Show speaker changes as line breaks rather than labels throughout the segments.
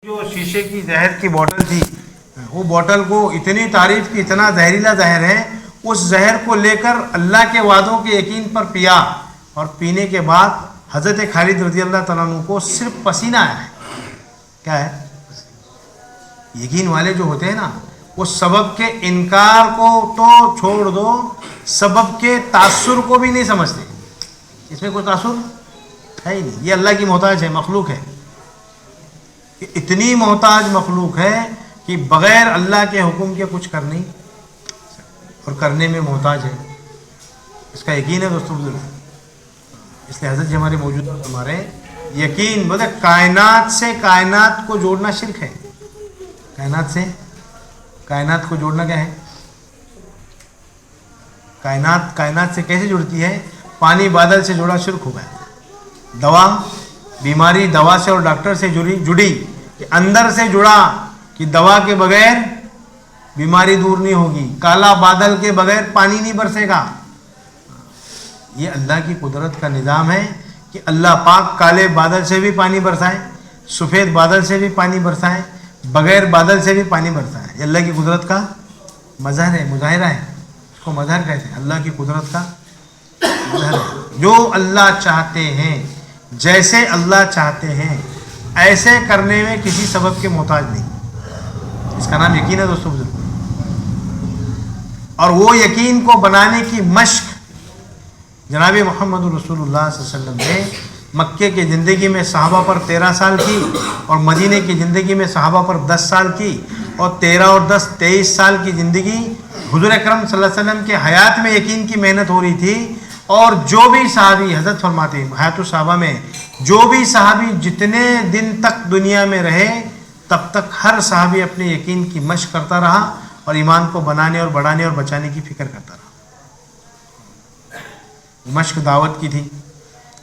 جو شیشے کی زہر کی بوتل تھی، وہ بوتل کو اتنی تعریف کی، اتنا زہریلا زہر ہے، اس زہر کو لے کر اللہ کے وعدوں کے یقین پر پیا، اور پینے کے بعد حضرت خالد رضی اللہ تعالیٰ عنہ کو صرف پسینہ آیا ہے۔ کیا ہے؟ یقین والے جو ہوتے ہیں نا، وہ سبب کے انکار کو تو چھوڑ دو، سبب کے تاثر کو بھی نہیں سمجھتے۔ اس میں کوئی تاثر ہے ہی نہیں، یہ اللہ کی محتاج ہے، مخلوق ہے، اتنی محتاج مخلوق ہے کہ بغیر اللہ کے حکم کے کچھ کر نہیں اور کرنے میں محتاج ہے۔ اس کا یقین ہے دوستو بزرگ، اس لیے حضرت جی ہمارے موجود ہمارے یقین بولے کائنات سے کائنات کو جوڑنا شرک ہے۔ کائنات سے کائنات کو جوڑنا کیا ہے؟ کائنات سے کیسے جڑتی ہے؟ پانی بادل سے جڑا شرک ہو گیا، دوا بیماری دوا سے اور ڈاکٹر سے جڑی کہ اندر سے جڑا کہ دوا کے بغیر بیماری دور نہیں ہوگی، کالا بادل کے بغیر پانی نہیں برسے گا۔ یہ اللہ کی قدرت کا نظام ہے کہ اللہ پاک کالے بادل سے بھی پانی برسائے، سفید بادل سے بھی پانی برسائے، بغیر بادل سے بھی پانی برسائے۔ یہ اللہ کی قدرت کا مظہر ہے، مظاہرہ ہے، اس کو مظہر کہتے ہیں، اللہ کی قدرت کا مظہر ہے۔ جو اللہ چاہتے ہیں، جیسے اللہ چاہتے ہیں، ایسے کرنے میں کسی سبب کے محتاج نہیں۔ اس کا نام یقین ہے دوستو بزرگ، اور وہ یقین کو بنانے کی مشق جناب محمد رسول اللہ صلی اللہ علیہ وسلم نے مکے کی زندگی میں صحابہ پر 13 سال کی، اور مدینے کی زندگی میں صحابہ پر 10 سال کی، اور 13 اور 10 23 سال کی زندگی حضور اکرم صلی اللہ علیہ وسلم کے حیات میں یقین کی محنت ہو رہی تھی۔ اور جو بھی صحابی، حضرت فرماتے ہیں حیات الصحابہ میں، جو بھی صحابی جتنے دن تک دنیا میں رہے، تب تک ہر صحابی اپنے یقین کی مشق کرتا رہا اور ایمان کو بنانے اور بڑھانے اور بچانے کی فکر کرتا رہا۔ مشق دعوت کی تھی،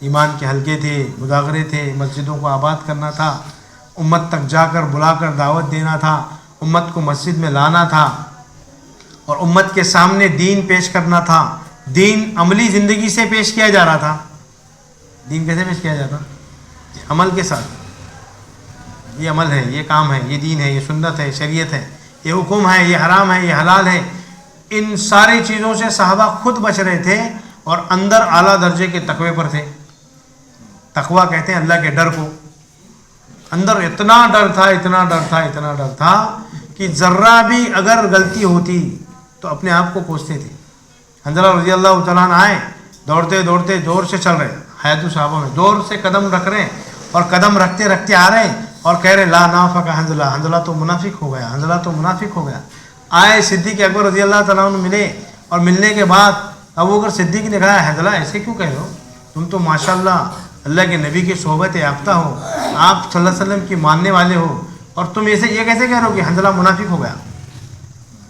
ایمان کے حلقے تھے، مذاکرے تھے، مسجدوں کو آباد کرنا تھا، امت تک جا کر بلا کر دعوت دینا تھا، امت کو مسجد میں لانا تھا، اور امت کے سامنے دین پیش کرنا تھا۔ دین عملی زندگی سے پیش کیا جا رہا تھا۔ دین کیسے پیش کیا جاتا؟ عمل کے ساتھ، یہ عمل ہے، یہ کام ہے، یہ دین ہے، یہ سنت ہے، شریعت ہے، یہ حکم ہے، یہ حرام ہے، یہ حلال ہے۔ ان ساری چیزوں سے صحابہ خود بچ رہے تھے، اور اندر اعلیٰ درجے کے تقوی پر تھے۔ تقوی کہتے ہیں اللہ کے ڈر کو۔ اندر اتنا ڈر تھا، اتنا ڈر تھا، اتنا ڈر تھا کہ ذرہ بھی اگر غلطی ہوتی تو اپنے آپ کو کوستے تھے۔ حنظلہ رضی اللہ تعالیٰ عنہ آئے، دوڑتے دوڑتے زور سے چل رہے، حیات الصحابہ میں زور سے قدم رکھ رہے ہیں، اور قدم رکھتے رکھتے آ رہے ہیں اور کہہ رہے لا نافق حنظلہ، حنظلہ تو منافق ہو گیا، حنظلہ تو منافق ہو گیا۔ آئے صدیق اکبر رضی اللہ تعالیٰ عنہ ملے، اور ملنے کے بعد ابوبکر صدیق نے کہا حنظلہ ایسے کیوں کہہ رہے ہو؟ تم تو ماشاءاللہ اللہ کے نبی کی صحبت یافتہ ہو، آپ صلی اللہ علیہ وسلم کی ماننے والے ہو، اور تم ایسے یہ کیسے کہہ رہے ہو کہ حنظلہ منافق ہو گیا؟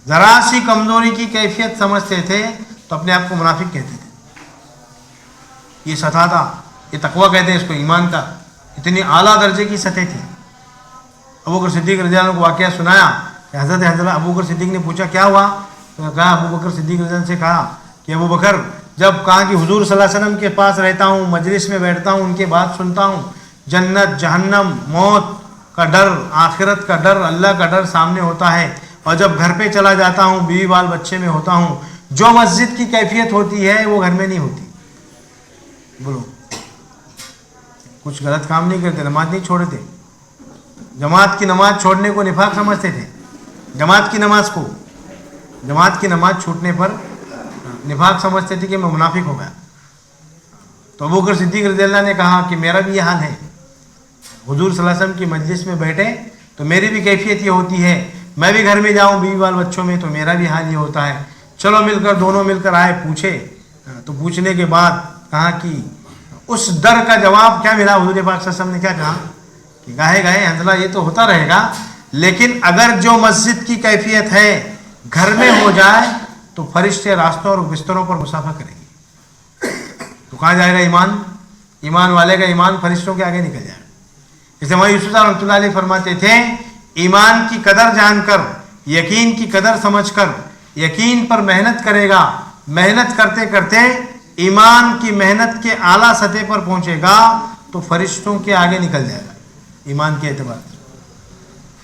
ذرا سی کمزوری کی کیفیت سمجھتے تھے تو اپنے آپ کو منافق کہتے تھے۔ یہ سطح تھا، یہ تقویٰ کہتے ہیں اس کو، ایمان کا اتنی اعلیٰ درجے کی سطح تھی۔ ابوبکر صدیق رضی اللہ عنہ کو واقعہ سنایا کہ حضرت حنظلہ، ابوبکر صدیق نے پوچھا کیا ہوا؟ تو کہا، ابوبکر صدیق رضی اللہ عنہ سے کہا کہ ابوبکر، جب کہا کہ حضور صلی اللہ علیہ وسلم کے پاس رہتا ہوں، مجلس میں بیٹھتا ہوں، ان کے بات سنتا ہوں، جنت جہنم موت کا ڈر، آخرت کا ڈر، اللہ کا ڈر سامنے ہوتا ہے، اور جب گھر پہ چلا جاتا ہوں، بیوی بال بچے میں ہوتا ہوں، جو مسجد کی کیفیت ہوتی ہے وہ گھر میں نہیں ہوتی۔ بولو، کچھ غلط کام نہیں کرتے، نماز نہیں چھوڑتے، جماعت کی نماز چھوڑنے کو نفاق سمجھتے تھے، جماعت کی نماز چھوٹنے پر نفاق سمجھتے تھے کہ میں منافق ہو گیا۔ تو ابوبکر صدیق رضی اللہ نے کہا کہ میرا بھی یہ حال ہے، حضور صلی اللہ علیہ وسلم کی مجلس میں بیٹھے تو میری بھی کیفیت یہ ہوتی ہے، میں بھی گھر میں جاؤں بیوی بال بچوں میں تو میرا بھی حال یہ ہوتا ہے۔ چلو مل کر، دونوں مل کر آئے، پوچھے، تو پوچھنے کے بعد کہا کہ اس ڈر کا جواب کیا ملا؟ حضور پاک صلی اللہ علیہ وسلم نے کیا کہا کہ گاہے گاہے حنظلہ یہ تو ہوتا رہے گا، لیکن اگر جو مسجد کی کیفیت ہے گھر میں ہو جائے تو فرشتے راستوں اور بستروں پر مسافہ کریں گے، تو کہاں جائے گا ایمان؟ ایمان والے کا ایمان فرشتوں کے آگے نکل جائے گا۔ اس لیے یوسف رحمۃ اللہ علیہ فرماتے تھے، ایمان کی قدر جان کر، یقین کی قدر سمجھ کر یقین پر محنت کرے گا، محنت کرتے کرتے ایمان کی محنت کے اعلیٰ سطح پر پہنچے گا تو فرشتوں کے آگے نکل جائے گا ایمان کے اعتبار سے۔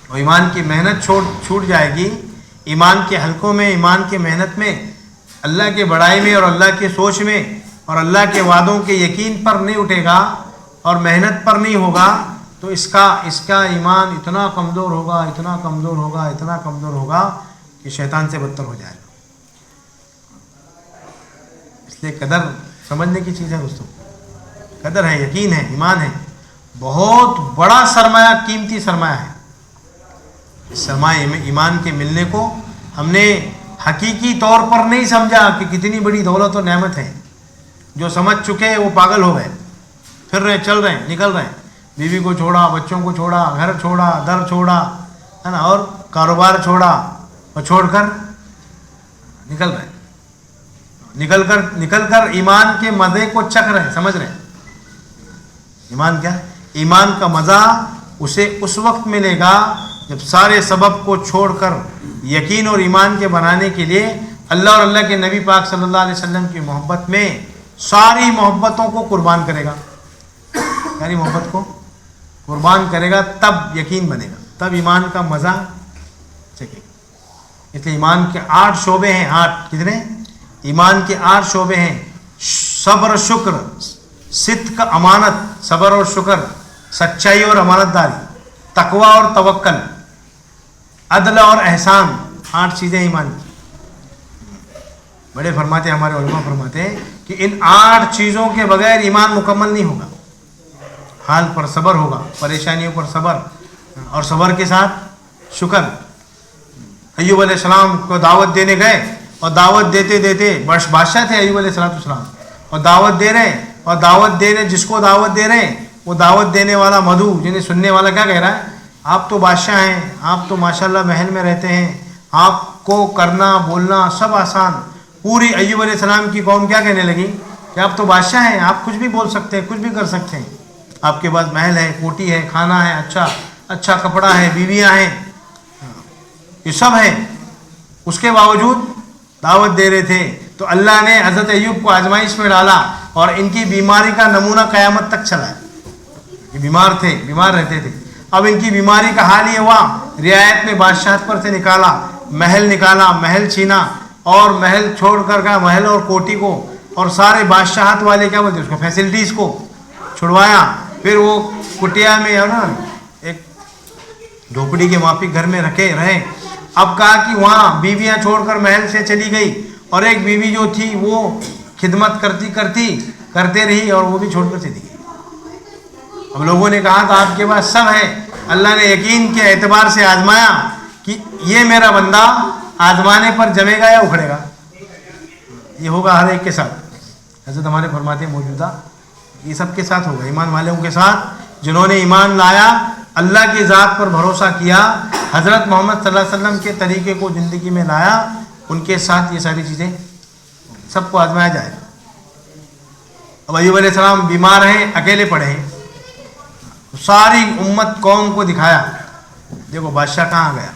اور ایمان کی محنت چھوٹ جائے گی. ایمان کے حلقوں میں, ایمان کی محنت میں, اللہ کے بڑائی میں اور اللہ کے سوچ میں اور اللہ کے وعدوں کے یقین پر نہیں اٹھے گا اور محنت پر نہیں ہوگا, تو اس کا ایمان اتنا کمزور ہوگا, اتنا کمزور ہوگا, اتنا کمزور ہوگا کہ شیطان سے بدتر ہو جائے گا. اس لیے قدر سمجھنے کی چیز ہے دوستوں. قدر ہے, یقین ہے, ایمان ہے, بہت بڑا سرمایہ, قیمتی سرمایہ ہے. اس سرمایہ ایمان کے ملنے کو ہم نے حقیقی طور پر نہیں سمجھا کہ کتنی بڑی دولت اور نعمت ہے. جو سمجھ چکے وہ پاگل ہو گئے, پھر رہے, چل رہے ہیں, نکل رہے ہیں. بیوی کو چھوڑا, بچوں کو چھوڑا, گھر چھوڑا, در چھوڑا, ہے نا, اور کاروبار چھوڑا, اور چھوڑ کر نکل رہے ہیں. نکل کر ایمان کے مزے کو چکھ رہے ہیں, سمجھ رہے ہیں. ایمان کیا؟ ایمان کا مزہ اسے اس وقت ملے گا جب سارے سبب کو چھوڑ کر یقین اور ایمان کے بنانے کے لیے اللہ اور اللہ کے نبی پاک صلی اللہ علیہ وسلم کی محبت میں ساری محبتوں کو قربان کرے گا. ساری محبت کو قربان کرے گا, تب یقین بنے گا, تب ایمان کا مزہ چکے گا. اس لیے ایمان کے 8 شعبے ہیں. 8 کتنے؟ ایمان کے 8 شعبے ہیں. صبر, شکر, صدق, امانت, صبر اور شکر, سچائی اور امانت داری, تقوی اور توکل, عدل اور احسان. 8 چیزیں ایمان کی. بڑے فرماتے ہیں, ہمارے علماء فرماتے ہیں کہ ان 8 چیزوں کے بغیر ایمان مکمل نہیں ہوگا. حال پر صبر ہوگا, پریشانیوں پر صبر, اور صبر کے ساتھ شکر. ایوب علیہ السلام کو دعوت دینے گئے, اور دعوت دیتے دیتے, بادشاہ تھے ایوب علیہ السلام, اور دعوت دے رہے ہیں, اور دعوت دے رہے, جس کو دعوت دے رہے ہیں وہ دعوت دینے والا مدعو, جنہیں سننے والا کیا کہہ رہا ہے؟ آپ تو بادشاہ ہیں, آپ تو ماشاءاللہ محل میں رہتے ہیں, آپ کو کرنا بولنا سب آسان. پوری ایوب علیہ السلام کی قوم کیا کہنے لگی کہ آپ تو بادشاہ ہیں, آپ کچھ بھی بول سکتے ہیں, کچھ بھی کر سکتے ہیں, آپ کے پاس محل ہے, کوٹی ہے, کھانا ہے, اچھا کپڑا ہے, بیویاں ہیں, یہ سب ہے. اس کے باوجود دعوت دے رہے تھے. تو اللہ نے حضرت ایوب کو آزمائش میں ڈالا, اور ان کی بیماری کا نمونہ قیامت تک چلا ہے. یہ بیمار تھے, بیمار رہتے تھے. اب ان کی بیماری کا حال یہ ہوا, رعایت میں بادشاہت پر سے نکالا, محل چھینا, اور محل چھوڑ کر کا محل اور کوٹی کو اور سارے بادشاہت والے کیا بولتے ہیں اس کو, فیسلٹیز کو چھڑوایا. پھر وہ کٹیا میں ہے نا, ایک جھوپڑی کے مافک گھر میں رہے. اب کہا کہ وہاں بیویاں چھوڑ کر محل سے چلی گئی, اور ایک بیوی جو تھی وہ خدمت کرتے رہی, اور وہ بھی چھوڑ کر چلی گئی. اب لوگوں نے کہا کہ آپ کے پاس سب ہے. اللہ نے یقین کے اعتبار سے آزمایا کہ یہ میرا بندہ آزمانے پر جمے گا یا اکھڑے گا. یہ ہوگا ہر ایک کے ساتھ. حضرت ہمارے فرماتے ہیں موجودہ یہ سب کے ساتھ ہوگا, ایمان والوں کے ساتھ, جنہوں نے ایمان لایا, اللہ کی ذات پر بھروسہ کیا, حضرت محمد صلی اللہ علیہ وسلم کے طریقے کو زندگی میں لایا, ان کے ساتھ یہ ساری چیزیں سب کو آزمایا جائے گا. اب ایوب علیہ السلام بیمار ہیں, اکیلے پڑے ہیں, ساری امت قوم کو دکھایا, دیکھو بادشاہ کہاں گیا,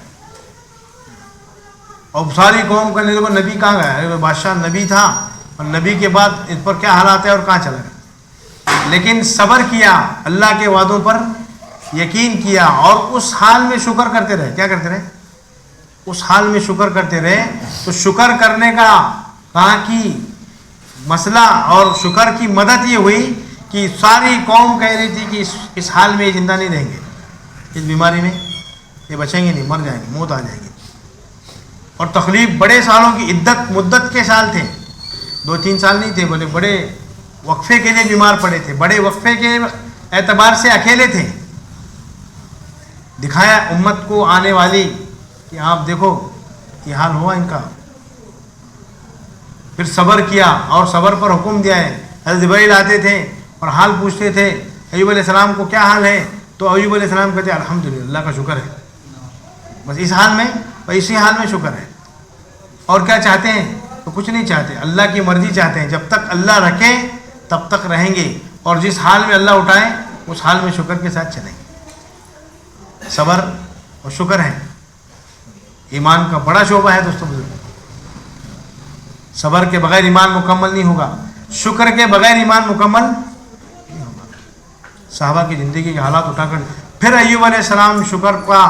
اور ساری قوم کا دیکھو نبی کہاں گیا. بادشاہ نبی تھا, اور نبی کے بعد اس پر کیا حالات ہے اور کہاں چلا گیا. لیکن صبر کیا, اللہ کے وعدوں پر یقین کیا, اور اس حال میں شکر کرتے رہے. کیا کرتے رہے؟ اس حال میں شکر کرتے رہے. تو شکر کرنے کا کہاں کی مسئلہ اور شکر کی مدد یہ ہوئی کہ ساری قوم کہہ رہی تھی کہ اس حال میں یہ زندہ نہیں رہیں گے, اس بیماری میں یہ بچیں گے نہیں, مر جائیں گے, موت آ جائے گی. اور تکلیف بڑے سالوں کی مدت کے سال تھے, 2-3 سال نہیں تھے, بولے بڑے وقفے کے لیے بیمار پڑے تھے, بڑے وقفے کے اعتبار سے اکیلے تھے. دکھایا امت کو آنے والی کہ آپ دیکھو یہ حال ہوا ان کا. پھر صبر کیا, اور صبر پر حکم دیا ہے. حضرت جبرائیل آتے تھے اور حال پوچھتے تھے ایوب علیہ السلام کو کیا حال ہے, تو ایوب علیہ السلام کہتے ہیں الحمدللہ, اللہ کا شکر ہے, بس اس حال میں, اسی حال میں شکر ہے. اور کیا چاہتے ہیں؟ تو کچھ نہیں چاہتے, اللہ کی مرضی چاہتے ہیں. جب تک اللہ رکھے تب تک رہیں گے, اور جس حال میں اللہ اٹھائے اس حال میں شکر کے ساتھ چلیں گے. صبر اور شکر ہے ایمان کا بڑا شعبہ ہے دوستوں. صبر کے بغیر ایمان مکمل نہیں ہوگا, شکر کے بغیر ایمان مکمل نہیں ہوگا. صحابہ کی زندگی کے حالات اٹھا کر پھر ایوب علیہ السلام شکر کا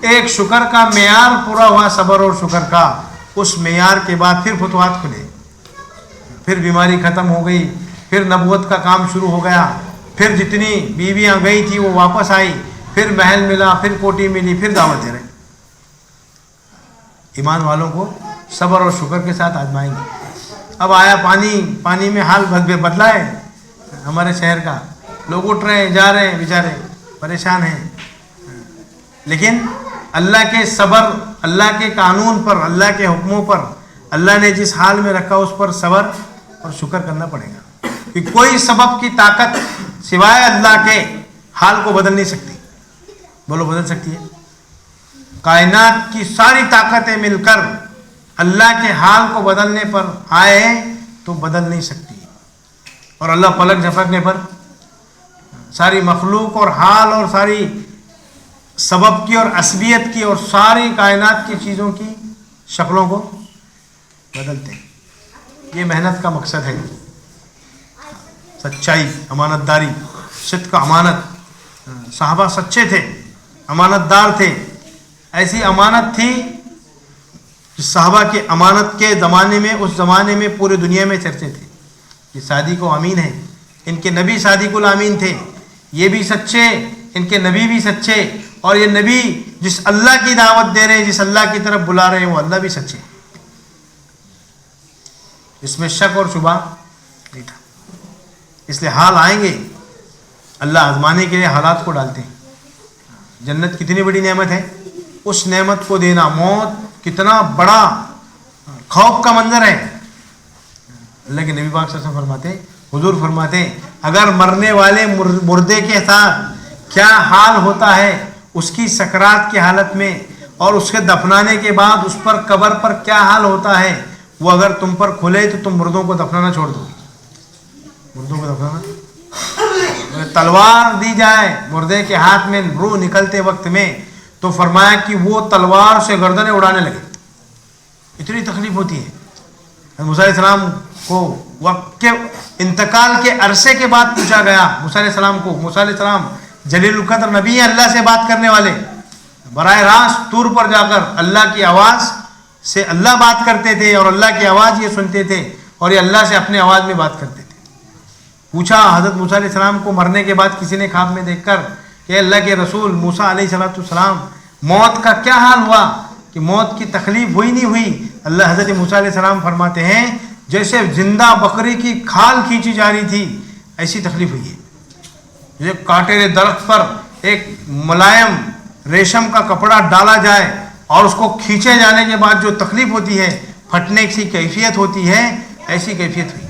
ایک شکر کا معیار پورا ہوا صبر اور شکر کا، اس معیار کے بعد پھر فتوحات کھلے، پھر بیماری ختم ہو گئی، پھر نبوت کا کام شروع ہو گیا، پھر جتنی بیویاں گئی تھی وہ واپس آئی، پھر محل ملا، پھر کوٹھی ملی، پھر دعوت دے رہے۔ ایمان والوں کو صبر اور شکر کے ساتھ آزمائیں گے۔ اب آیا پانی میں حال بدلا ہے ہمارے شہر کا، لوگ اٹھ رہے ہیں جا رہے ہیں، بیچارے پریشان ہیں، لیکن اللہ کے صبر، اللہ کے قانون پر، اللہ کے حکموں پر، اللہ نے جس حال میں رکھا اس پر صبر اور شکر کرنا پڑے گا، کہ کوئی سبب کی طاقت سوائے اللہ کے حال کو بدل نہیں سکتی۔ بولو بدل سکتی ہے؟ کائنات کی ساری طاقتیں مل کر اللہ کے حال کو بدلنے پر آئے تو بدل نہیں سکتی، اور اللہ پلک جھپکنے پر ساری مخلوق اور حال اور ساری سبب کی اور عصبیت کی اور ساری کائنات کی چیزوں کی شکلوں کو بدلتے ہیں۔ یہ محنت کا مقصد ہے، سچائی، امانت داری، صدق کا امانت۔ صحابہ سچے تھے، امانت دار تھے، ایسی امانت تھی کہ صحابہ کے امانت کے زمانے میں، اس زمانے میں پورے دنیا میں چرچے تھے کہ صادق و امین ہیں، ان کے نبی صادق الامین تھے، یہ بھی سچے، ان کے نبی بھی سچے، اور یہ نبی جس اللہ کی دعوت دے رہے ہیں، جس اللہ کی طرف بلا رہے ہیں، وہ اللہ بھی سچے، اس میں شک اور شبہ نہیں تھا۔ اس لیے حال آئیں گے، اللہ آزمانے کے لیے حالات کو ڈالتے ہیں۔ جنت کتنی بڑی نعمت ہے، اس نعمت کو دینا، موت کتنا بڑا خوف کا منظر ہے۔ اللہ کے نبی پاک صلی اللہ علیہ وسلم فرماتے، حضور فرماتے ہیں، اگر مرنے والے مردے کے ساتھ کیا حال ہوتا ہے اس کی سکرات کی حالت میں، اور اس کے دفنانے کے بعد اس پر قبر پر کیا حال ہوتا ہے، وہ اگر تم پر کھلے تو تم مردوں کو دفنانا چھوڑ دو۔ مردوں کو دفنانا، تلوار دی جائے مردے کے ہاتھ میں روح نکلتے وقت میں، تو فرمایا کہ وہ تلوار سے گردنیں اڑانے لگے، اتنی تکلیف ہوتی ہے۔ موسیٰ علیہ السلام کو وقت کے انتقال کے عرصے کے بعد پوچھا گیا، موسیٰ علیہ السلام کو، موسیٰ علیہ السلام جلیل القدر نبی ہیں، اللہ سے بات کرنے والے، براہ راست طور پر جا کر اللہ کی آواز سے اللہ بات کرتے تھے، اور اللہ کی آواز یہ سنتے تھے، اور یہ اللہ سے اپنے آواز میں بات کرتے تھے۔ پوچھا حضرت موسیٰ علیہ السلام کو مرنے کے بعد کسی نے خواب میں دیکھ کر کہ اللہ کے رسول موسیٰ علیہ السلام موت کا کیا حال ہوا، کہ موت کی تکلیف ہوئی نہیں ہوئی؟ اللہ حضرت موسیٰ علیہ السلام فرماتے ہیں جیسے زندہ بکری کی کھال کھینچی جا رہی تھی ایسی تکلیف ہوئی ہے۔ جیسے کانٹے درخت پر ایک ملائم ریشم کا کپڑا ڈالا جائے اور اس کو کھینچے جانے کے بعد جو تکلیف ہوتی ہے، پھٹنے کی کیفیت ہوتی ہے، ایسی کیفیت ہوئی۔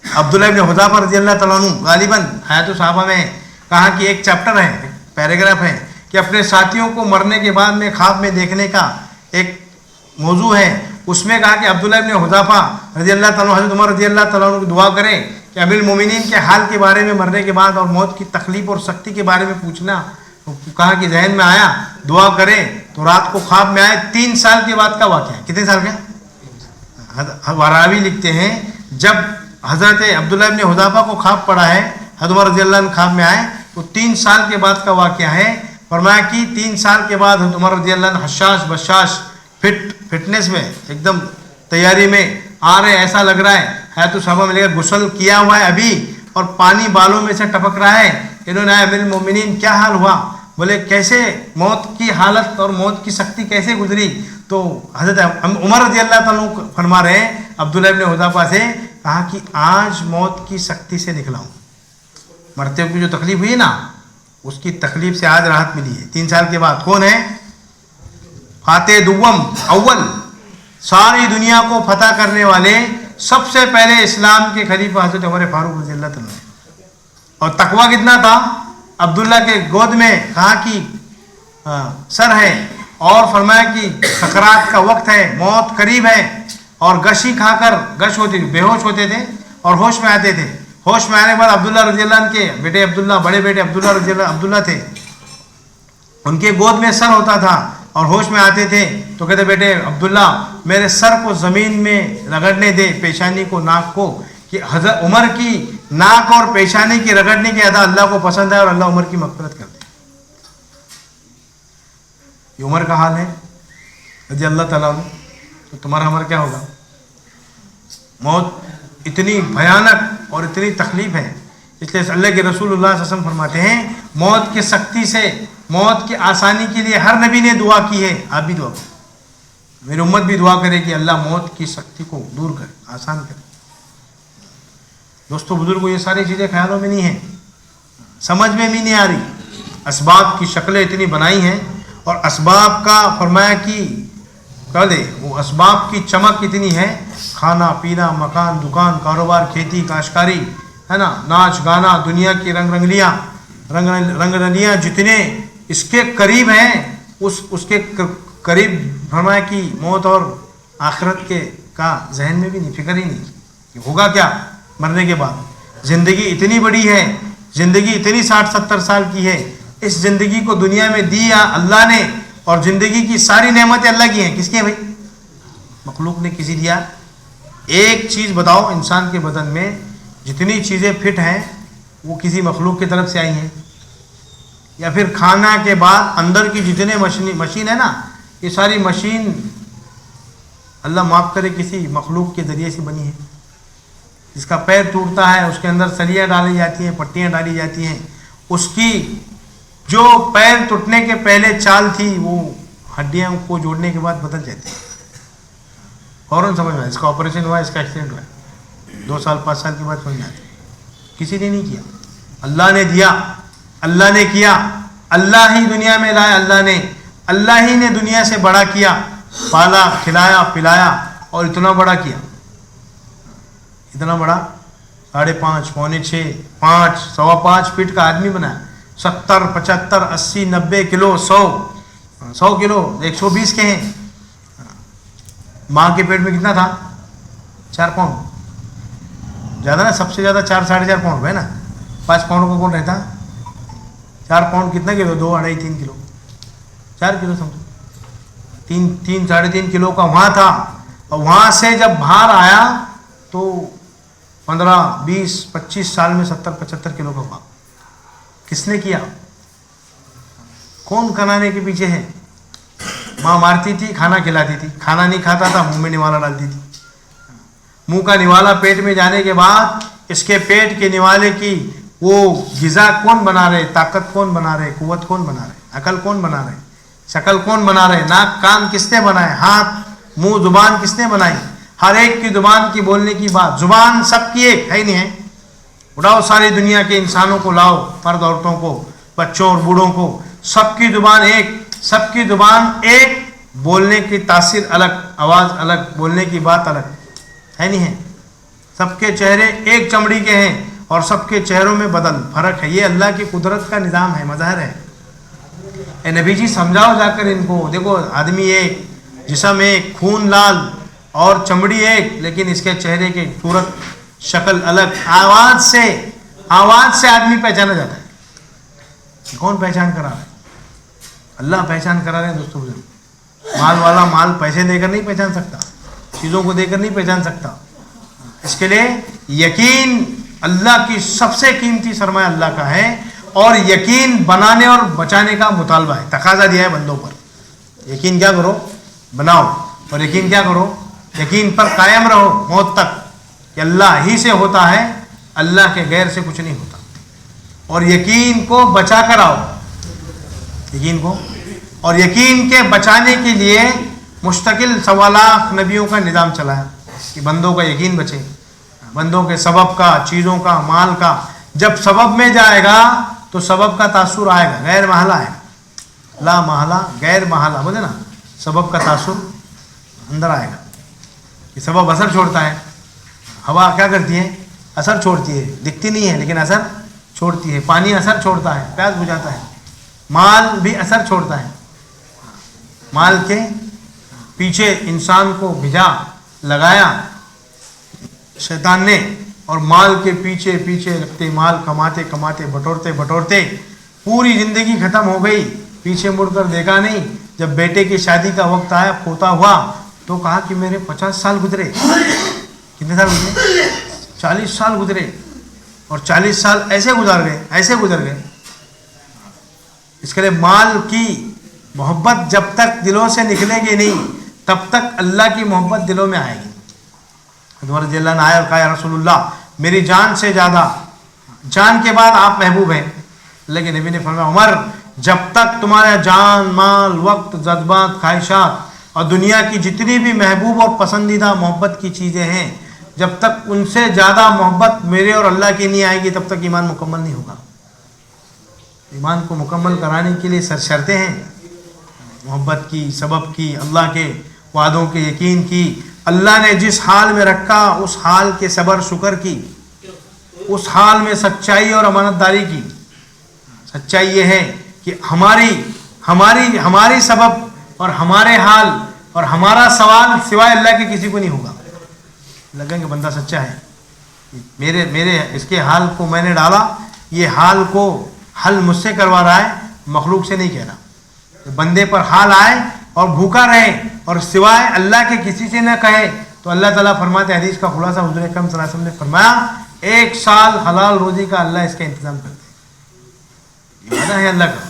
عبداللہ ابن حذافہ رضی اللہ تعالیٰ عنہ غالباً حیات الصحابہ میں کہا کہ ایک چیپٹر ہے، ایک پیراگراف ہے کہ اپنے ساتھیوں کو مرنے کے بعد میں خواب میں دیکھنے کا ایک موضوع ہے۔ اس میں کہا کہ عبداللہ ابن حذافہ رضی اللہ تعالیٰ عنہ، حضرت عمر رضی اللہ تعالیٰ عنہ کو دعا کریں کہ امیر المومنین کے حال کے بارے میں، مرنے کے بعد اور موت کی تکلیف اور سختی کے بارے میں پوچھنا۔ کہا کہ ذہن میں آیا، دعا کریں، تو رات کو خواب میں آئے۔ 3 سال کے بعد کا واقعہ ہے۔ کتنے سال کا؟ راوی لکھتے ہیں جب حضرت عبداللہ ابن حذافہ کو خواب پڑا ہے، حضرت عمر رضی اللہ عنہ خواب میں آئے، تو 3 سال کے بعد کا واقعہ ہے۔ فرمایا کہ 3 سال کے بعد حضرت عمر رضی اللہ عنہ حشاش بشاش فٹنس میں، ایک دم تیاری میں آ رہے، ایسا لگ رہا ہے حیات الصحابہ میں لے کر غسل کیا ہوا ہے ابھی، اور پانی بالوں میں سے ٹپک رہا ہے۔ انہوں نے امیر المومنین کیا حال ہوا؟ بولے کیسے موت کی حالت اور موت کی سختی کیسے گزری؟ تو حضرت عمر رضی اللہ تعالیٰ فرما رہے ہیں عبداللہ ابن حذافہ سے، کہا کہ آج موت کی سختی سے نکلا ہوں، مرتے ہوئے جو تکلیف ہوئی نا، اس کی تکلیف سے آج راحت ملی ہے 3 سال کے بعد۔ کون ہے؟ فاتح دوم اول، ساری دنیا کو فتح کرنے والے، سب سے پہلے اسلام کے خلیفہ حضرت عمر فاروق رضی اللہ تعالیٰ۔ اور تقویٰ کتنا تھا؟ عبداللہ کے گود میں کہا کہ سر ہے، اور فرمایا کہ سکرات کا وقت ہے، موت قریب ہے، اور گشی کھا کر گش ہوتی تھی، بے ہوش ہوتے تھے اور ہوش میں آتے تھے۔ ہوش میں آنے کے بعد عبداللہ رضی اللہ عنہ کے بیٹے عبداللہ، بڑے بیٹے عبداللہ رضی اللہ عبداللہ تھے، ان کے گود میں سر ہوتا تھا اور ہوش میں آتے تھے، تو کہتے بیٹے عبداللہ میرے سر کو زمین میں رگڑنے دے، پیشانی کو، ناک کو، کہ حضرت عمر کی ناک اور پیشانی کی رگڑنے کی ادا اللہ کو پسند ہے، اور اللہ عمر کی مغفرت کر دے۔ ये उमर का हाल है रज़ी अल्लाह ताला अन्हु, तो तुम्हारा हमारा क्या होगा? मौत इतनी भयानक और इतनी तकलीफ है, इसलिए अल्लाह के रसूलुल्लाह सल्लल्लाहु अलैहि वसल्लम फरमाते हैं मौत की सख्ती से, मौत की आसानी के लिए हर नबी ने दुआ की है। आप भी दुआ करो, मेरी उम्मत भी दुआ करे कि अल्लाह मौत की सख्ती को दूर करे, आसान करे। दोस्तों बुजुर्गों, ये सारी चीज़ें ख्यालों में नहीं हैं, समझ में भी नहीं आ रही। असबाब की शक्लें इतनी बनाई हैं और असबाब का फरमाया कि कह दे वो असबाब की चमक इतनी है, खाना पीना, मकान दुकान, कारोबार, खेती काश्तकारी, है ना, नाच गाना, दुनिया की रंगरलियाँ जितने इसके करीब हैं उसके करीब फरमाया कि मौत और आखिरत के का जहन में भी नहीं, फिक्र ही नहीं कि होगा क्या मरने के बाद। ज़िंदगी इतनी बड़ी है, ज़िंदगी इतनी 60-70 साल की है, इस ज़िंदगी को दुनिया में दिया अल्लाह ने, और ज़िंदगी की सारी नेमतें अल्लाह की हैं। किसकी है भाई? मखलूक ने किसी दिया? एक चीज़ बताओ, इंसान के बदन में जितनी चीज़ें फिट हैं वो किसी मखलूक की तरफ से आई हैं? या फिर खाना के बाद अंदर की जितने मशीन है ना, ये सारी मशीन अल्लाह माफ़ करे किसी मखलूक के ज़रिए से बनी है। जिसका पैर टूटता है उसके अंदर सलियाँ डाली जाती हैं, पट्टियाँ डाली जाती हैं, उसकी जो पैर टूटने के पहले चाल थी वो हड्डियाँ को जोड़ने के बाद बदल जाती है। फ़ौरन समझ में, इसका ऑपरेशन हुआ, इसका एक्सीडेंट हुआ, 2 साल 5 साल के बाद समझ में आती है। किसी ने नहीं किया, अल्लाह ने दिया, अल्लाह ने किया, अल्लाह ही दुनिया में लाया, अल्लाह ही ने दुनिया से बड़ा किया, पाला खिलाया पिलाया और इतना बड़ा किया, इतना बड़ा 5.5 पौने 6 5 सवा 5 फीट का आदमी बनाया। 70 75 80 90 किलो 100 किलो 120 के हैं। माँ के पेट में कितना था? 4 पाउंड, ज़्यादा ना, सबसे ज़्यादा 4 साढ़े 4 पाउंड है ना। 5 पाउंड का कौन रहता? 4 पाउंड कितना किलो? 2 2.5 3 किलो, 4 किलो समझो, 3 साढ़े 3 किलो का वहाँ था। और वहाँ से जब बाहर आया तो 15 20 25 साल में 70 75 किलो का हुआ। किसने किया? कौन कराने के पीछे है? माँ मारती थी, खाना खिलाती थी, खाना नहीं खाता था, मुंह में निवाला डालती थी। मुंह का निवाला पेट में जाने के बाद इसके पेट के निवाले की वो ग़िज़ा कौन बना रहे, ताकत कौन बना रहे, कुव्वत कौन बना रहे, अकल कौन बना रहे, शक्ल कौन बना रहे, नाक कान किसने बनाए, हाथ मुंह जुबान किसने बनाई? हर एक की जुबान की बोलने की बात, जुबान सबकी एक है ही नहीं है। उठाओ सारी दुनिया के इंसानों को लाओ, मर्द औरतों को, बच्चों और बूढ़ों को, सबकी जुबान एक, सबकी जुबान एक, बोलने की तासीर अलग, आवाज़ अलग, बोलने की बात अलग है नहीं है। सबके चेहरे एक चमड़ी के हैं और सबके चेहरों में बदल फर्क है। ये अल्लाह की कुदरत का निज़ाम है, मज़हर है। ए नबी जी समझाओ जाकर इनको, देखो आदमी एक, जिस्म एक, खून लाल और चमड़ी एक, लेकिन इसके चेहरे की सूरत शक्ल अलग। आवाज़ से आदमी पहचाना जाता है। कौन पहचान करा रहा है? अल्लाह पहचान करा रहे हैं दोस्तों। माल वाला माल पैसे देकर नहीं पहचान सकता, चीज़ों को देकर नहीं पहचान सकता। इसके लिए यकीन अल्लाह की सबसे कीमती सरमाया अल्लाह का है, और यकीन बनाने और बचाने का मुतालबा है, तकाजा दिया है बंदों पर। यकीन क्या करो? बनाओ। और यकीन क्या करो? यकीन पर कायम रहो मौत तक कि अल्लाह ही से होता है, अल्लाह के गैर से कुछ नहीं होता। और यकीन को बचा कर आओ, यकीन को। और यकीन के बचाने के लिए मुस्तकिल 1.25 लाख नबियों का निज़ाम चला है कि बंदों का यकीन बचे, बंदों के सबब का, चीज़ों का, माल का। जब सबब में जाएगा तो सबब का तासुर आएगा, गैर महला है, ला महला गैर महला, बोले ना, सबब का तासुर अंदर आएगा। ये सबब असर छोड़ता है। हवा क्या करती है? असर छोड़ती है, दिखती नहीं है लेकिन असर छोड़ती है। पानी असर छोड़ता है, प्यास बुझाता है। माल भी असर छोड़ता है। माल के पीछे इंसान को भिजा लगाया शैतान ने, और माल के पीछे पीछे लगते, माल कमाते कमाते बटोरते बटोरते पूरी ज़िंदगी ख़त्म हो गई। पीछे मुड़कर देखा नहीं। जब बेटे की शादी का वक्त आया, पोता हुआ, तो कहा कि मेरे 50 साल गुजरे। कितने साल गुजरे? 40 साल गुजरे। और 40 साल ऐसे गुजर गए, ऐसे गुजर गए। इसके लिए माल की मोहब्बत जब तक दिलों से निकलेगी नहीं तब तक अल्लाह की मोहब्बत दिलों में आएगी। हज़रत रज़ियल्लाहु अन्हु आया और कहा या रसूलुल्लाह मेरी जान से ज़्यादा, जान के बाद आप महबूब हैं। लेकिन नबी ने फरमाया उमर जब तक तुम्हारा जान, माल, वक्त, जज्बात, ख्वाहिशात और दुनिया की जितनी भी महबूब और पसंदीदा मोहब्बत की चीज़ें हैं, जब तक उनसे ज़्यादा मोहब्बत मेरे और अल्लाह की नहीं आएगी तब तक ईमान मुकम्मल नहीं होगा। ईमान को मुकम्मल कराने के लिए शर्तें हैं, मोहब्बत की, सबब की, अल्लाह के वादों के यकीन की, अल्लाह ने जिस हाल में रखा उस हाल के सब्र शुक्र की, उस हाल में सच्चाई और अमानतदारी की। सच्चाई ये है कि हमारी सबब और हमारे हाल और हमारा सवाल सिवाय अल्लाह के किसी को नहीं होगा। लगेंगे बंदा सच्चा है, मेरे इसके हाल को मैंने डाला, ये हाल को हल मुझसे करवा रहा है, मखलूक से नहीं कह रहा। बंदे पर हाल आए और भूखा रहे और सिवाय अल्लाह के किसी से न कहे तो अल्लाह ताला फरमाते, हदीस का खुलासा हुज़ूर अकरम सल्लल्लाहु अलैहि वसल्लम ने फरमाया 1 साल हलाल रोजी का अल्लाह इसका इंतजाम करते हैं। ये वादा है अल्लाह का,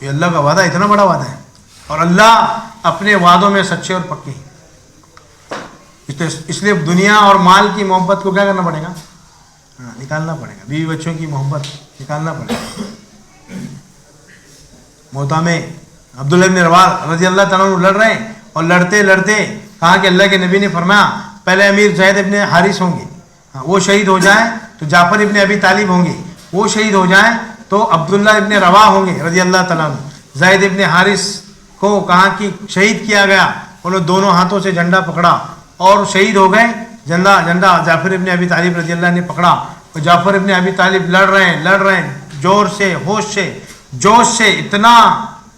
ये अल्लाह का वादा इतना बड़ा वादा है और अल्लाह अपने वादों में सच्चे और पक्के हैं। इसलिए दुनिया और माल की मोहब्बत को क्या करना पड़ेगा? निकालना पड़ेगा। बीवी बच्चों की मोहब्बत निकालना पड़ेगा। मोता में अब्दुल्लाह इब्न रवाह रज़ियल्लाहु तआला अन्हु लड़ रहे हैं और लड़ते लड़ते कहा कि अल्लाह के नबी ने फरमाया पहले अमीर ज़ैद इब्न हारिस होंगे, वो शहीद हो जाए तो जाफ़र इब्न अबी तालिब होंगे, वो शहीद हो जाए तो अब्दुल्लाह इब्न रवाह होंगे रज़ियल्लाहु तआला अन्हु। ज़ैद इब्न हारिस को कहा कि शहीद किया गया, उन्होंने दोनों हाथों से झंडा पकड़ा और शहीद हो गए। झंडा जाफ़र इब्न अबी तालिब रज़ियल्लाहु ने पकड़ा और जाफ़र इब्न अबी तालिब लड़ रहे हैं जोर से, होश से, जोश से, इतना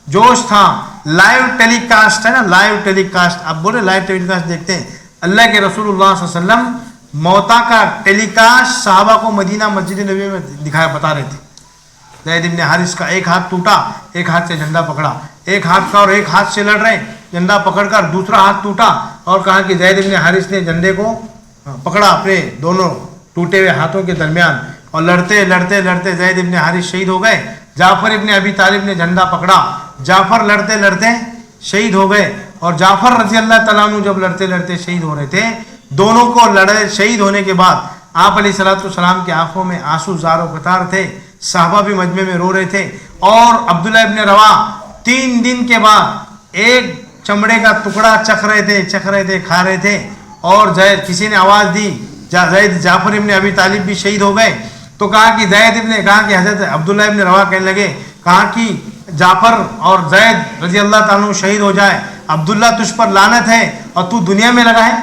जोश था। लाइव टेलीकास्ट है ना, लाइव टेलीकास्ट, आप बोले लाइव टेलीकास्ट देखते हैं। अल्लाह के रसूलुल्लाह सल्लल्लाहु अलैहि वसल्लम मौता का टेलीकास्ट साहबा को मदीना मस्जिद नबी में दिखाया, बता रहे थे। ज़ैद इब्न हारिस का एक हाथ टूटा, एक हाथ से झंडा पकड़ा, एक हाथ का और एक हाथ से लड़ रहे, झंडा पकड़कर दूसरा हाथ टूटा और कहा कि ज़ैद इब्न हारिस ने झंडे को पकड़ा अपने दोनों टूटे हुए हाथों के दरमियान और लड़ते लड़ते लड़ते ज़ैद इब्न हारिस शहीद हो गए। जाफ़र इब्न अबी तालिब ने झंडा पकड़ा, जाफ़र लड़ते लड़ते शहीद हो गए और जाफ़र रज़ियल्लाहु तआला अन्हु जब लड़ते लड़ते शहीद हो रहे थे, दोनों को लड़े शहीद होने के बाद आप अलैहिस्सलातु वस्सलाम की आंखों में आंसू ज़ारो कतार थे, साहबा भी मजमे में रो रहे थे। और अब्दुल्लाह इब्न रवाह 3 दिन के बाद एक चमड़े का टुकड़ा चख रहे थे, खा रहे थे और किसी ने आवाज़ दी जाफ़र इब्न अबी तालिब भी शहीद हो गए। तो कहा कि हज़रत अब्दुल्लाह इब्न रवाह कहने लगे, कहा कि जाफ़र और ज़ैद रज़ियल्लाहु तआला अन्हु शहीद हो जाए, अब्दुल्ला तुझ पर लानत है और तू दुनिया में लगा है,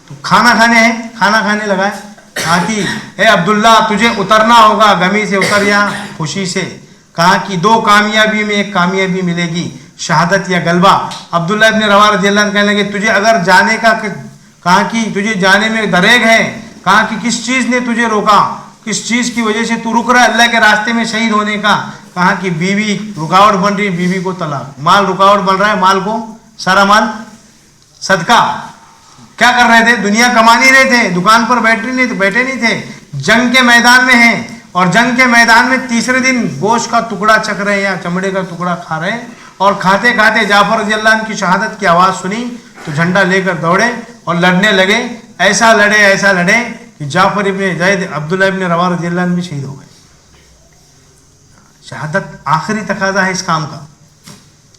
तो खाना खाने लगा है। कहा कि हे अब्दुल्ला तुझे उतरना होगा, गमी से उतर या खुशी से। कहा कि 2 कामयाबी में एक कामयाबी मिलेगी, शहादत या गलबा। अब्दुल्ला इब्न रवाह रज़ियल्लाहु कहने लगे तुझे अगर जाने का, कहा कि तुझे जाने में दरेग है। कहा कि किस चीज़ ने तुझे रोका, किस चीज़ की वजह से तू रुक रहा है अल्लाह के रास्ते में शहीद होने का? कहा कि बीवी रुकावट बन रही, बीवी को तलाक, माल रुकावट बन रहा है, माल को सारा माल सदका। क्या कर रहे थे? दुनिया कमा नहीं रहे थे, दुकान पर बैठे नहीं थे, जंग के मैदान में हैं और जंग के मैदान में तीसरे दिन गोश्त का टुकड़ा चख रहे हैं या चमड़े का टुकड़ा खा रहे हैं। और खाते खाते जाफ़र रज़ियल्लाहु अन्हु की शहादत की आवाज़ सुनी तो झंडा लेकर दौड़े और लड़ने लगे। ऐसा लड़े कि जाफ़र इब्न ज़ैद अब्दुल्लाह इब्न रवाह रज़ियल्लाहु अन्हु भी शहीद हो गए। शहादत आखिरी तकाजा है इस काम का।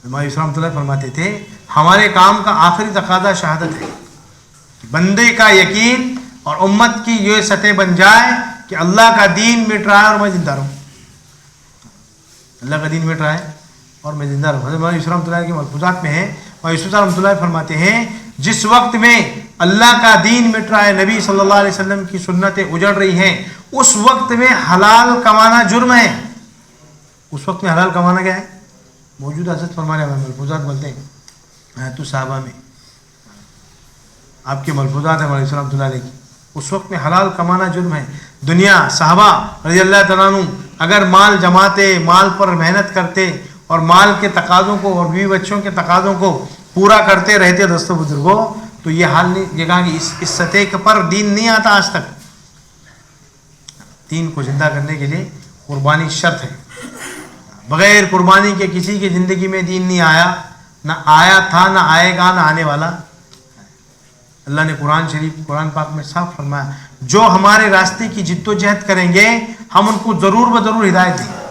इमाम रहमतुल्लाह फरमाते थे हमारे काम का आखिरी तकाजा शहादत है, बंदे का यकीन और उम्मत की ये सतह बन जाए कि अल्लाह का दीन मिट रहा है और मैं जिंदा रहूँ, अल्लाह का दीन मिट रहा है और मैं जिंदा रहूँ। इमाम रहमतुल्लाह के मलफूज़ात में है, रहमतुल्लाह फरमाते हैं जिस वक्त में अल्लाह का दीन मिट रहा है, नबी सल्लल्लाहु अलैहि वसल्लम की सुन्नतें उजड़ रही हैं, उस वक्त में हलाल कमाना जुर्म है। उस वक्त में हलाल कमाना क्या है? मौजूद हज़रत फरमाने वाले मलफूज़ात बोलते हैं तो साहबा में आपके मलफूज़ात है रहमतुल्लाह अलैहि की, उस वक्त में हलाल कमाना जुर्म है। दुनिया साहबा रज़ियल्लाहु तआला अन्हु अगर माल जमाते, माल पर मेहनत करते और माल के तकाज़ों को और बीवी बच्चों के तकाज़ों को पूरा करते रहते दोस्तों बुजुर्गों, तो ये हाल नहीं, ये कहा कि इस सतह पर दीन नहीं आता आज तक। दीन को जिंदा करने के लिए कुर्बानी शर्त है। बग़ैर कुर्बानी के किसी की ज़िंदगी में दीन नहीं आया, ना आया था, ना आएगा, ना आने वाला। अल्लाह ने कुरान पाक में साफ फरमाया, जो हमारे रास्ते की जिद्दोजहद करेंगे हम उनको ज़रूर ब ज़रूर हिदायत देंगे।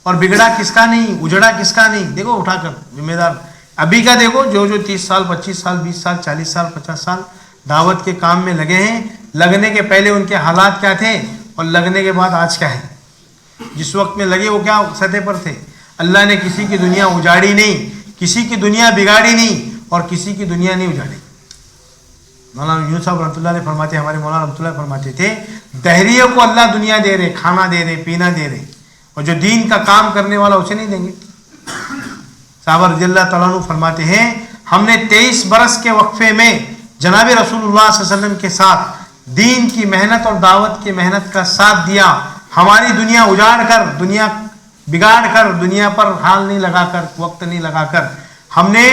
और बिगड़ा किसका नहीं, उजड़ा किसका नहीं। देखो उठाकर जिम्मेदार अभी का देखो, जो 30 साल 25 साल 20 साल 40 साल 50 साल दावत के काम में लगे हैं, लगने के पहले उनके हालात क्या थे और लगने के बाद आज क्या है। जिस वक्त में लगे वो क्या सतह पर थे। अल्लाह ने किसी की दुनिया उजाड़ी नहीं, किसी की दुनिया बिगाड़ी नहीं और किसी की दुनिया नहीं उजाड़ी। मौलाना यूनुस साहब रहमतुल्लाह ने फरमाते, हमारे मौलाना रहमतुल्लाह फरमाते थे, दहरियों को अल्लाह दुनिया दे रहे, खाना दे रहे, पीना दे रहे, और जो दीन का काम करने वाला उसे नहीं देंगे। साहबा रज़ियल्लाहु तआला अन्हु फरमाते हैं, हमने 23 बरस के वक्फे में जनाब रसूलुल्लाह सल्लल्लाहु अलैहि वसल्लम के साथ दीन की मेहनत और दावत की मेहनत का साथ दिया। हमारी दुनिया उजाड़ कर, दुनिया बिगाड़ कर, दुनिया पर हाल नहीं लगाकर, वक्त नहीं लगाकर, हमने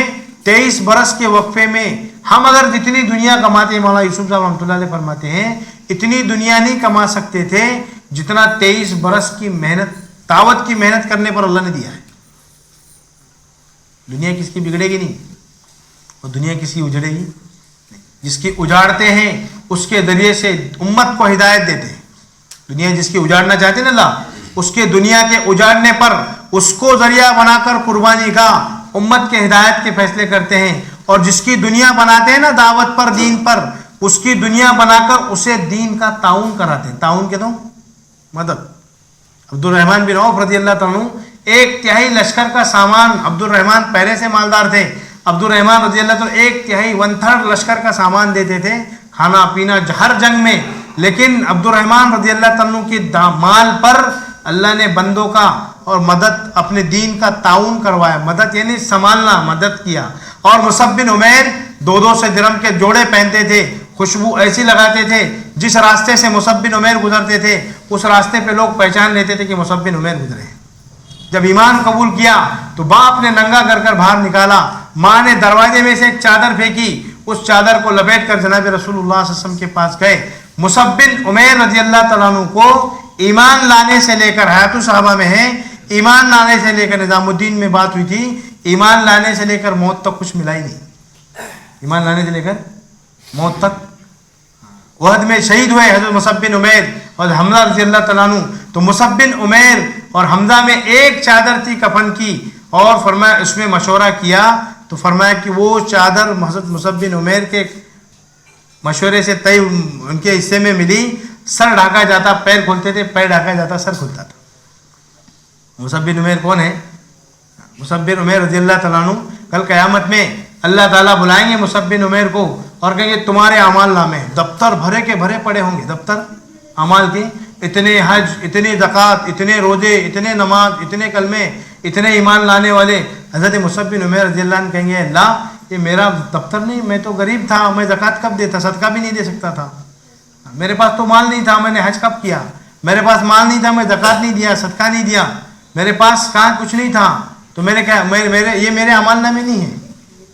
23 बरस के वक्फे में हम अगर जितनी दुनिया कमाते हैं, मौलाना यूसुफ साहब रहमतुल्लाह अलैह फरमाते हैं, इतनी दुनिया नहीं कमा सकते थे जितना 23 बरस की मेहनत, दावत की मेहनत करने पर अल्लाह ने दिया है। दुनिया किसकी बिगड़ेगी नहीं और दुनिया किसकी उजड़ेगी नहीं। जिसकी उजाड़ते हैं उसके जरिए से उम्मत को हिदायत देते हैं। दुनिया जिसकी उजाड़ना चाहते हैं ना अल्लाह, उसके दुनिया के उजाड़ने पर उसको जरिया बनाकर कुर्बानी का, उम्मत के हिदायत के फैसले करते हैं। और जिसकी दुनिया बनाते हैं ना दावत पर, दीन पर, उसकी दुनिया बनाकर उसे दीन का ताउन कराते हैं। ताउन के दो मदद। अब्दुल रहमान बिन औफ रज़ियल्लाहु अन्हु 1/3 लश्कर का सामान, अब्दुल रहमान पहले से मालदार थे, अब्दुल रहमान रज़ियल्लाहु अन्हु 1/3 1/3 लश्कर का सामान देते थे, खाना पीना हर जंग में। लेकिन अब्दुल रहमान रज़ियल्लाहु अन्हु के माल पर अल्लाह ने बंदों का और मदद, अपने दीन का ताउन करवाया। मदद यानी संभालना, मदद किया। और मुसअब बिन उमैर 2-2 से दिरहम के जोड़े पहनते थे, खुशबू ऐसी लगाते थे, जिस रास्ते से मुसअब बिन उमैर गुजरते थे उस रास्ते पे लोग पहचान लेते थे कि मुसअब बिन उमैर गुजरे। जब ईमान कबूल किया तो बाप ने नंगा कर बाहर निकाला, माँ ने दरवाजे में से एक चादर फेंकी, उस चादर को लपेट कर जनाब रसूलुल्लाह सल्लल्लाहु अलैहि वसल्लम के पास गए। मुसअब बिन उमैर रज़ियल्लाहु तआला अन्हु को ईमान लाने से लेकर, हयातुस सहाबा में है, ईमान लाने से लेकर, निज़ामुद्दीन में बात हुई थी, ईमान लाने से लेकर मौत तक कुछ मिला ही नहीं। ईमान लाने से लेकर मौत तक। उहद में शहीद हुए हज़रत मुसअब बिन उमैर और हमज़ा रज़ियल्लाहु तआला अन्हु। तो मुसअब बिन उमैर और हमज़ा में एक चादर थी कफन की, और फरमाया उसमें मशवरा किया तो फरमाया कि वो चादर हज़रत मुसअब बिन उमैर के मशवरे से तय उनके हिस्से में मिली। सर ढाका जाता, पैर खोलते थे, पैर ढाका जाता, सर खुलता था। मुसअब बिन उमैर कौन है? मुसअब बिन उमैर रज़ियल्लाहु तआला अन्हु। कल क़यामत में अल्लाह ताला बुलाएंगे मुसअब बिन उमैर को और कहेंगे तुम्हारे अमाल नामे, दफ्तर भरे के भरे पड़े होंगे, दफ्तर अमाल के, इतने हज, इतने ज़कात, इतने रोजे, इतने नमाज, इतने कलमे, इतने ईमान लाने वाले। हज़रत मुसअब बिन उमैर रज़ियल्लाहु अन्हु कहेंगे अल्लाह ये मेरा दफ्तर नहीं, मैं तो गरीब था, मैं ज़कात कब देता, सदका भी नहीं दे सकता था, मेरे पास तो माल नहीं था, मैंने हज कब किया, मेरे पास माल नहीं था, मैं ज़कात नहीं दिया, सदका नहीं दिया, मेरे पास कहाँ कुछ नहीं था, तो मेरे क्या ये मेरे अमाल नामे नहीं है।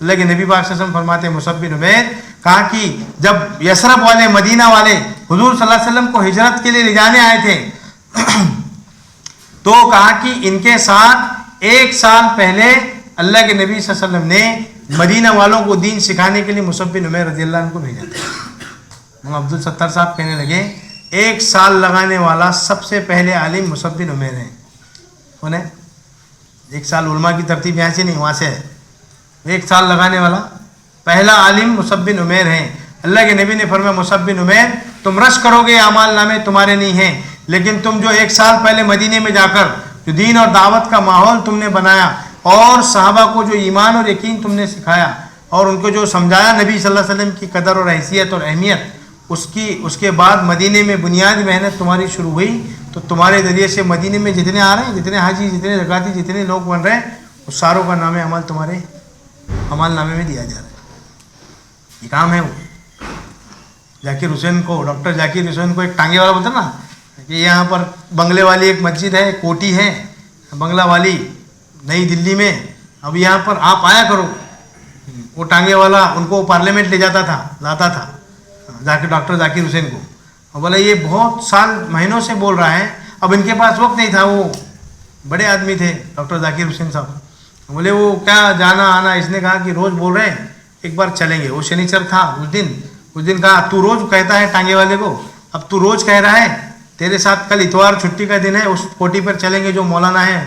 लेकिन नबी पाक सल्लल्लाहु अलैहि वसल्लम फरमाते मुसअब बिन उमैर, कहा कि जब यसरब वाले, मदीना वाले हुजूर सल्लल्लाहु अलैहि वसल्लम को हिजरत के लिए ले जाने आए थे तो कहा कि इनके साथ 1 साल पहले अल्लाह के नबी सल्लल्लाहु अलैहि वसल्लम ने मदीना वालों को दीन सिखाने के लिए मुसअब बिन उमैर रज़ियल्लाहु अन्हु को भेजा था। अब्दुल सत्तार साहब कहने लगे 1 साल लगाने वाला सबसे पहले आलिम मुसअब बिन उमैर है। कौन है? 1 साल उलमा की तरतीब यहाँ से नहीं, वहाँ से है। 1 साल लगाने वाला पहला आलिम मुसअब बिन उमैर है। अल्लाह के नबी ने फरमाया मुसअब बिन उमैर तुम रश करोगे, अमाल नामे तुम्हारे नहीं हैं, लेकिन तुम जो 1 साल पहले मदीने में जाकर जो दीन और दावत का माहौल तुमने बनाया और सहाबा को जो ईमान और यकीन तुमने सिखाया और उनको जो समझाया नबी सल्लल्लाहु अलैहि वसल्लम की कदर और हैसियत और अहमियत, उसके बाद मदीने में बुनियादी मेहनत तुम्हारी शुरू हुई। तो तुम्हारे ज़रिए से मदीने में जितने आ रहे हैं, जितने हाजी, जितने ज़काती, जितने लोग बन रहे हैं, उस सारों का नाम अमल तुम्हारे अमल नामे में दिया जा रहा है। ये काम है। वो जाकिर हुसैन को, डॉक्टर जाकिर हुसैन को एक टांगे वाला बोलता ना कि यहाँ पर बंगले वाली एक मस्जिद है, कोठी है बंगला वाली नई दिल्ली में, अब यहाँ पर आप आया करो। वो टांगे वाला उनको पार्लियामेंट ले जाता था, लाता था डॉक्टर जाकिर हुसैन को, और बोला ये बहुत साल महीनों से बोल रहा है, अब इनके पास वक्त नहीं था वो बड़े आदमी थे डॉक्टर जाकिर हुसैन साहब। बोले वो क्या जाना आना, इसने कहा कि रोज़ बोल रहे हैं एक बार चलेंगे। वो शनिचर था उस दिन कहा तू रोज़ कहता है टांगे वाले को, अब तू रोज़ कह रहा है, तेरे साथ कल इतवार छुट्टी का दिन है, उस कोठी पर चलेंगे जो मौलाना है,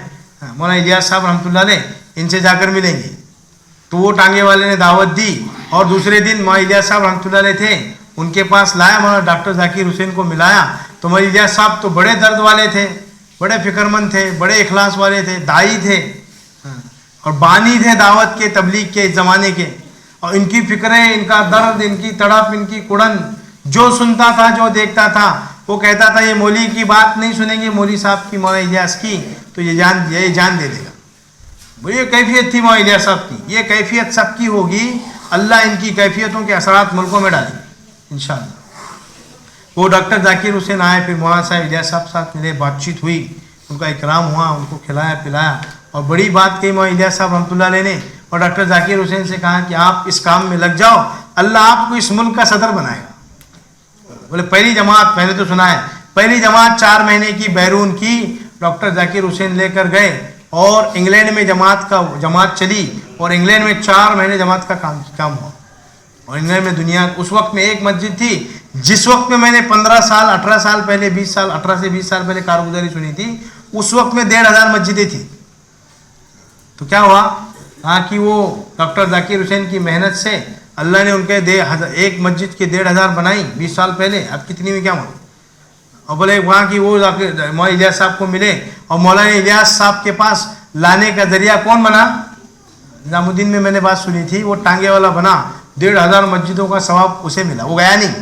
मौलाना इलियास साहब रहमतुल्लाह अलैह, इनसे जाकर मिलेंगे। तो वो टांगे वाले ने दावत दी और दूसरे दिन मौलाना इलियास साहब रहमतुल्लाह अलैह थे, उनके पास लाया, मौलाना डॉक्टर जाकिर हुसैन को मिलाया। तो मौलाना इलियास साहब तो बड़े दर्द वाले थे, बड़े फिक्रमंद थे, बड़े इखलास वाले थे, दाई थे और बानी थे दावत के, तबलीग के, इस ज़माने के। और इनकी फिक्रें, इनका दर्द, इनकी तड़प, इनकी कुड़न, जो सुनता था, जो देखता था, वो कहता था ये मौली की बात नहीं सुनेंगे, मौली साहब की, मौलाना इलियास की, तो ये जान दे देगा। वो ये कैफियत थी मौलाना इलियास साहब की। ये कैफियत सबकी होगी, अल्लाह इनकी कैफियतों के असरात मुल्कों में डालेंगे इंशाअल्लाह। वो डॉक्टर जाकिर हुसैन आए, फिर मौलाना साहब इलियास साहब साथ मिले, बातचीत हुई, उनका इकराम हुआ, उनको खिलाया पिलाया और बड़ी बात कही मौलाना इलियास साहब रहमतुल्लाह अलैह ने। और डॉक्टर जाकिर हुसैन से कहा कि आप इस काम में लग जाओ, अल्लाह आपको इस मुल्क का सदर बनाएगा। बोले पहली जमात, मैंने तो सुना है, पहली जमात 4 महीने की बैरून की डॉक्टर जाकिर हुसैन लेकर गए और इंग्लैंड में जमात चली और इंग्लैंड में 4 महीने जमात का काम हुआ। और इंग्लैंड में दुनिया उस वक्त में एक मस्जिद थी, जिस वक्त में मैंने 15 साल 18 साल पहले 18 से 20 साल पहले कारगुजारी सुनी थी, उस वक्त में 1500 मस्जिदें थी। तो क्या हुआ, कहा कि वो डॉक्टर जाकिर हुसैन की मेहनत से अल्लाह ने उनके एक मस्जिद की 1500 बनाई 20 साल पहले, अब कितनी में क्या हुआ। और बोले वहाँ की वो मौलाना इलियास साहब को मिले और मौलाना इलियास साहब के पास लाने का जरिया कौन बना, निजामुद्दीन में मैंने बात सुनी थी, वो टांगे वाला बना, 1500 मस्जिदों का सवाब उसे मिला, वो गया नहीं।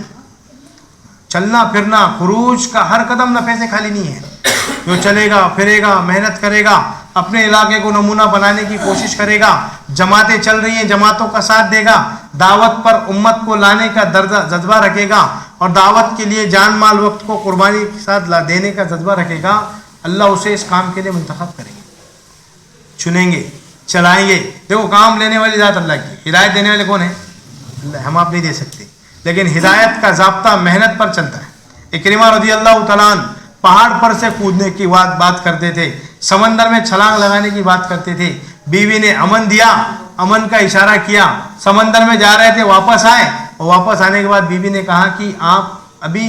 चलना फिरना, खुरूज का हर कदम नफे से खाली नहीं है। जो चलेगा फिरेगा, मेहनत करेगा, अपने इलाके को नमूना बनाने की कोशिश करेगा, जमातें चल रही हैं, जमातों का साथ देगा, दावत पर उम्मत को लाने का जज्बा रखेगा और दावत के लिए जान माल वक्त को कुर्बानी के साथ देने का जज्बा रखेगा, अल्लाह उसे इस काम के लिए मुंतखब करेंगे, चुनेंगे, चलाएंगे। देखो काम लेने वाली ज़ात अल्लाह की, हिदायत देने वाले कौन है, हम आप नहीं दे सकते, लेकिन हिदायत का ज़ाब्ता मेहनत पर चलता है। इकरिमा रज़ियल्लाहु तआला अन्हु पहाड़ पर से कूदने की बात करते थे, समंदर में छलांग लगाने की बात करते थे। बीवी ने अमन दिया, अमन का इशारा किया, समंदर में जा रहे थे, वापस आए और वापस आने के बाद बीवी ने कहा कि आप अभी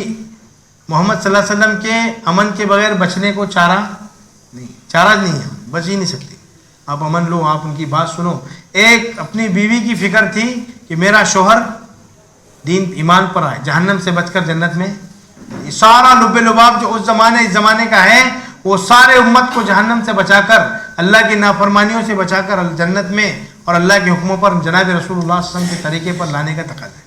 मोहम्मद सल्लल्लाहु अलैहि वसल्लम के अमन के बगैर बचने को चारा नहीं है, बच ही नहीं सकते, आप अमन लो, आप उनकी बात सुनो। एक अपनी बीवी की फिक्र थी कि मेरा शोहर दीन ईमान पर आए, जहन्नम से बचकर जन्नत में। ये सारा लुब्बे लुबाब जो इस ज़माने का है, वो सारे उम्मत को जहन्नम से बचाकर, अल्लाह की नाफरमानियों से बचाकर जन्नत में और अल्लाह के हुक्मों पर जनाब रसूलुल्लाह सल्लल्लाहु अलैहि वसल्लम के तरीके पर लाने का तकाज़ा है।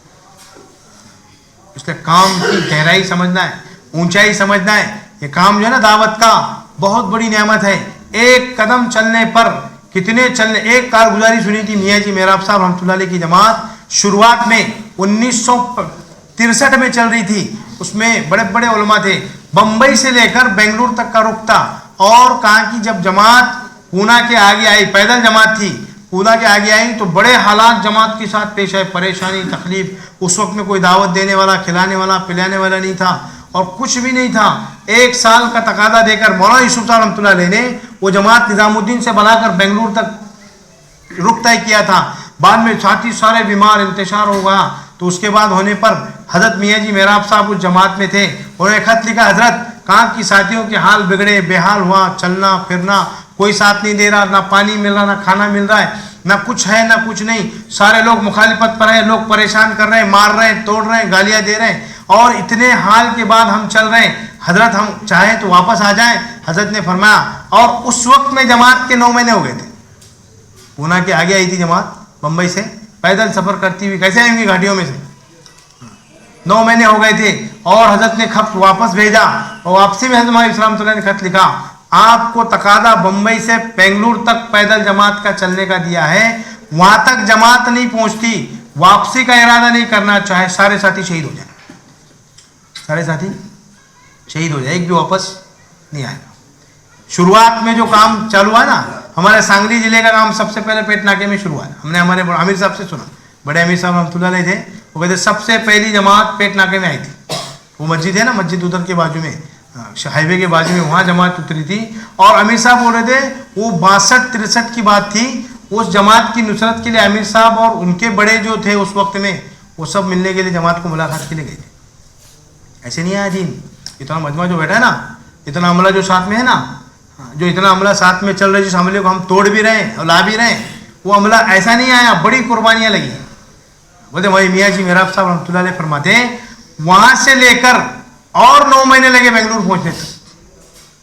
इसलिए काम की गहराई समझना है, ऊंचाई समझना है। ये काम जो है ना दावत का, बहुत बड़ी नेमत है। एक कदम चलने पर कितने चलने। एक कारगुजारी सुनी थी मियाँ जी मेराब साहब रहमतुल्लाह अलैह की जमात शुरुआत में 1963 में चल रही थी, उसमें बड़े बड़े उलमा थे, बम्बई से लेकर बेंगलुरु तक का रुख था। और कहा कि जब जमात पूना के आगे आई, पैदल जमात थी, पूना के आगे आई तो बड़े हालात जमात के साथ पेश आए, परेशानी तकलीफ। उस वक्त में कोई दावत देने वाला, खिलाने वाला, पिलाने वाला नहीं था और कुछ भी नहीं था। 1 साल का तकादा देकर मौलाना यूसुफ साहब रहमतुल्लाह अलैह ने वो जमात निजामुद्दीन से बनाकर बेंगलुरु तक रुख तय किया था। बाद में साथी सारे बीमार, इंतशार हो गया। तो उसके बाद होने पर हज़रत मियाँ जी मेराब साहब उस जमात में थे, उन्होंने खत लिखा, हज़रत कहाँ की साथियों के हाल बिगड़े, बेहाल हुआ, चलना फिरना, कोई साथ नहीं दे रहा, ना पानी मिल रहा, ना खाना मिल रहा है, ना कुछ है, ना कुछ नहीं। सारे लोग मुखालिफत पर हैं, लोग परेशान कर रहे हैं, मार रहे हैं, तोड़ रहे हैं, गालियाँ दे रहे हैं और इतने हाल के बाद हम चल रहे हैं, हज़रत हम चाहें तो वापस आ जाएं। हज़रत ने फरमाया, और उस वक्त में जमात के 9 महीने हो गए थे। पूना के आगे आई थी जमात बम्बई से, पैदल सफ़र करती हुई, कैसे आएंगी घाटियों में से, 9 महीने हो गए थे। और हज़रत ने खत वापस भेजा और वापसी में हज़रत इस्लाम ने खत लिखा, आपको तकादा बम्बई से बेंगलुरु तक पैदल जमात का चलने का दिया है, वहाँ तक जमात नहीं पहुँचती, वापसी का इरादा नहीं करना, चाहे सारे साथी शहीद हो जाए, सारे साथी शहीद हो जाए, एक भी वापस नहीं आएगा। शुरुआत में जो काम चालू हुआ ना, हमारे सांगली जिले का काम सबसे पहले पेट नाके में शुरू हुआ। हमने हमारे आमिर साहब से सुना, बड़े आमिर साहब रहमतुल्लाह अलैह थे, वो कहते सबसे पहली जमात पेट नाके में आई थी। वो मस्जिद है ना, मस्जिद उधर के बाजू में, हाईवे के बाजू में वहाँ जमात उतरी थी। और आमिर साहब बोल रहे थे वो 62-63 की बात थी, उस जमात की नुसरत के लिए आमिर साहब और उनके बड़े जो थे उस वक्त में वो सब मिलने के लिए जमात को मुलाकात के लिए गए थे। ऐसे नहीं आया दीन। इतना मजमा जो बैठा है ना, इतना अमला जो साथ में है ना, जो इतना अमला साथ में चल रहा है, जिस अमले को हम तोड़ भी रहे हैं और ला भी रहे हैं, वो अमला ऐसा नहीं आया, बड़ी कुर्बानियाँ लगी। बोलते भाई मियाँ जी मेरा साहब रहमतुल्लाह अलैह फरमाते हैं वहाँ से लेकर और 9 महीने लगे बेंगलुरु पहुँचने तक।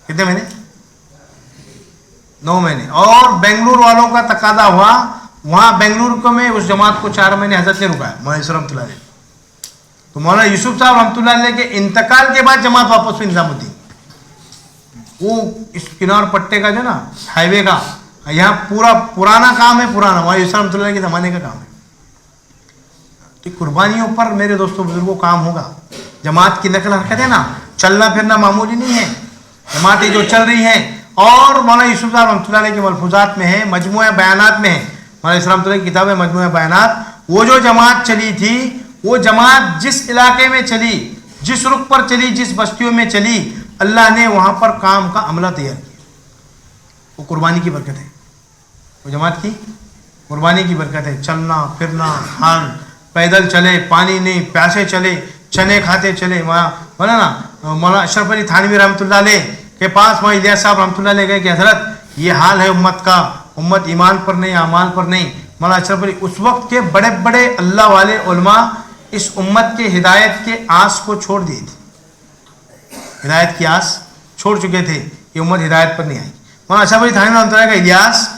कितने महीने? 9 महीने। और बेंगलुरु वालों का तकादा हुआ, वहाँ बेंगलुरु को में उस जमात को 4 महीने हजरत ने रुकाया मौलाना यूसुफ रहमतुल्लाह अलैह। तो मौलाना यूसुफ साहब रहमतुल्लाह अलैह के इंतकाल के बाद जमात वापस हुई निजामुद्दीन। वो इस किनार पट्टे का जो ना हाईवे का, यहाँ पूरा पुराना काम है, पुराना मौलाना यूसुफ रहमतुल्लाह अलैह के ज़माने का काम है। तो कुर्बानियों पर मेरे दोस्तों बुजुर्गों काम होगा। जमात की नकल हरकत है ना, चलना फिरना मामूली नहीं है, जमातें जो चल रही हैं। और मौलाना यूसुफ साहब रहमतुल्लाह अलैह के मलफूजात में है, मजमूआ बयानात में है, मौलाना यूसुफ रहमतुल्लाह की किताब है मजमूआ बयानात। वो जो जमात चली थी, वो जमात जिस इलाके में चली, जिस रुख पर चली, जिस बस्तियों में चली, अल्लाह ने वहाँ पर काम का अमला तैयार किया। वो कुर्बानी की बरकत है, वो जमात की कुर्बानी की बरकत है। चलना फिरना, हाल पैदल चले, पानी नहीं, प्यासे चले, चने खाते चले। वहाँ बोला ना मौलाना अशरफ अली थानवी रहमतुल्लाह अलैह के पास वहाँ इलियास साहब रहमतुल्लाह अलैह गए कि हज़रत ये हाल है उम्मत का, उम्मत ईमान पर नहीं, अमाल पर नहीं। मौलाना अशरफ अली उस वक्त के बड़े बड़े अल्लाह वाले उलमा इस उम्मत के हिदायत के आस को छोड़ दिए थे, हिदायत की आस छोड़ चुके थे, ये उम्मत हिदायत पर नहीं आई। मौलाना अशरफ अली थानवी रहमतुल्लाह अलैह का इलियास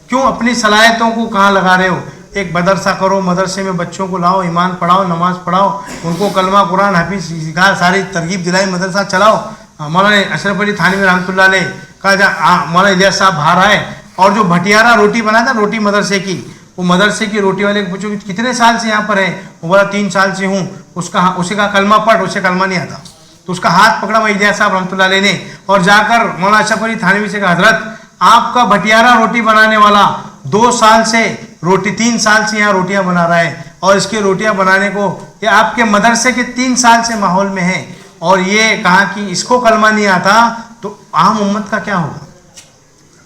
क्यों अपनी सलाहियतों को कहाँ लगा रहे हो? एक मदरसा करो, मदरसे में बच्चों को लाओ, ईमान पढ़ाओ, नमाज पढ़ाओ, उनको कलमा कुरान हफीज सिखा, सारी तरगीब दिलाई, मदरसा चलाओ। मौलाना अशरफ अली थानवी रहमतुल्लाह अलैह का मौलाना इलियास साहब बाहर आए और जो भटियारा रोटी बना था, रोटी मदरसे की, वो मदरसे की रोटी वाले को पूछो कि कितने साल से यहाँ पर है? वो बोला 3 साल से हूँ। उसी का कलमा पढ़, उसे कलमा नहीं आता। तो उसका हाथ पकड़ा वही इलियास साहब रहमतुल्लाह अलैह ने और जाकर मौलाना अशरफ अली थानवी से कहा हज़रत आपका भटियारा रोटी बनाने वाला 2 साल से रोटी 3 साल से यहाँ रोटियाँ बना रहा है और इसके रोटियाँ बनाने को ये आपके मदरसे के 3 साल से माहौल में है और ये कहा कि इसको कलमा नहीं आता, तो आम उम्मत का क्या होगा?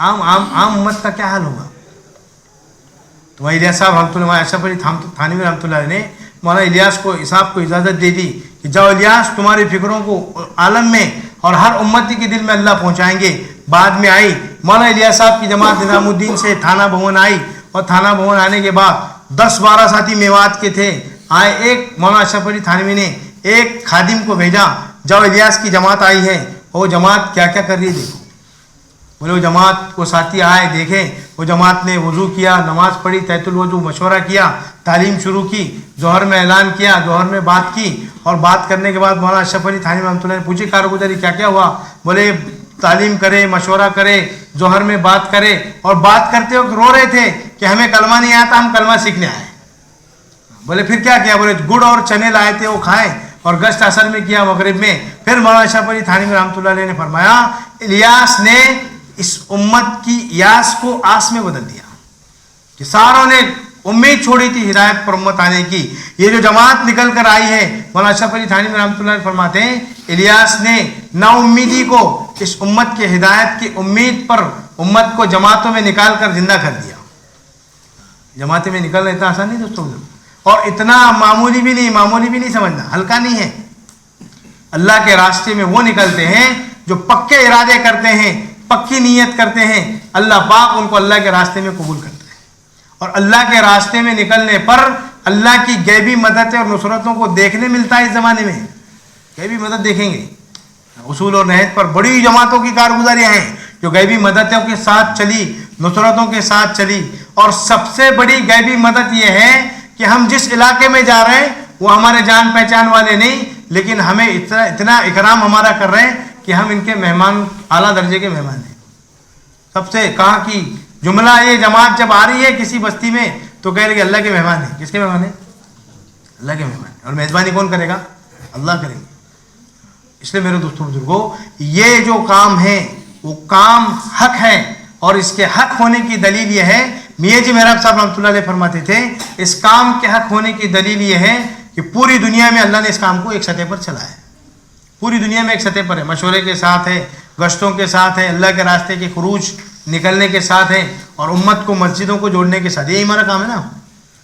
आम उम्मत का क्या हाल होगा? तो वही इलियास साहब रहमतुल्लाह अशरफ अली थानवी रहमतुल्लाह ने मौलाना इलियास को साहब को इजाज़त दे दी कि जाओ इलियास, तुम्हारी फिक्रों को आलम में और हर उम्मती के दिल में अल्लाह पहुँचाएंगे। बाद में आई मौलाना इलियास साहब की जमात निज़ामुद्दीन से थाना भवन आई और थाना भवन आने के बाद 10-12 साथी मेवात के थे आए। एक मौलाना अशरफ अली थानवी ने एक खादिम को भेजा, जाओ इलियास की जमात आई है और वो जमात क्या क्या कर रही है देखो। बोले वो जमात को साथी आए देखें, वो जमात ने वज़ू किया, नमाज पढ़ी, तहतुल वज़ू, मशवरा किया, तालीम शुरू की, जोहर में ऐलान किया, जोहर में बात की और बात करने के बाद मौलाना अशरफ अली थानवी रहमतुल्लाह ने पूछी कारगुजारी क्या क्या हुआ? बोले तालीम करे, मशवरा करे, जोहर में बात करे और बात करते वक्त रो रहे थे कि हमें कलमा नहीं आता, हम कलमा सीखने आए। बोले फिर क्या किया? बोले गुड़ और चने लाए थे वो खाए और गश्त असर में किया मगरिब में। फिर मौलाना अशरफ अली थानवी रहमतुल्लाह अलैह ने फरमाया इलियास ने इस उम्मत की यास को आस में बदल दिया कि सारों ने उम्मीद छोड़ी थी हिदायत पर उम्मत आने की। ये जो जमात निकल कर आई है, मौलाना अशरफ अली थानवी रहमतुल्लाह फरमाते हैं इलियास ने नाउम्मीदी को इस उम्मत के हिदायत की उम्मीद पर उम्मत को जमातों में निकाल कर जिंदा कर दिया। जमातें में निकलना इतना आसान नहीं दोस्तों, और इतना मामूली भी नहीं समझना, हल्का नहीं है। अल्लाह के रास्ते में वो निकलते हैं जो पक्के इरादे करते हैं, पक्की नीयत करते हैं, अल्लाह पाक उनको अल्लाह के रास्ते में कबूल करता है। और अल्लाह के रास्ते में निकलने पर अल्लाह की गैबी मदद और नुसरतों को देखने मिलता है। इस ज़माने में गैबी मदद देखेंगे। उसूल और नहज पर बड़ी जमातों की कारगुजारियाँ हैं जो गैबी मददों के साथ चली, नुसरतों के साथ चली। और सबसे बड़ी गैबी मदद ये है कि हम जिस इलाके में जा रहे हैं वो हमारे जान पहचान वाले नहीं, लेकिन हमें इतना इकराम हमारा कर रहे हैं कि हम इनके मेहमान, आला दर्जे के मेहमान हैं। सबसे कहा कि जुमला ये जमात जब आ रही है किसी बस्ती में तो कह रहे कि अल्लाह के मेहमान हैं। किसके मेहमान हैं? अल्लाह के मेहमान। और मेज़बानी कौन करेगा? अल्लाह करेंगे। इसलिए मेरे दोस्तों बुजुर्गों, ये जो काम है वो काम हक है और इसके हक होने की दलील ये है, मियाँ जी मेहराब साहब रहमतुल्लाह अलैह फरमाते थे इस काम के हक होने की दलील ये है कि पूरी दुनिया में अल्लाह ने इस काम को एक सतह पर चलाया है। पूरी दुनिया में एक सतह पर है, मशवरे के साथ है, गश्तों के साथ है, अल्लाह के रास्ते के खुरूज निकलने के साथ है, और उम्मत को मस्जिदों को जोड़ने के साथ, यही हमारा काम है ना,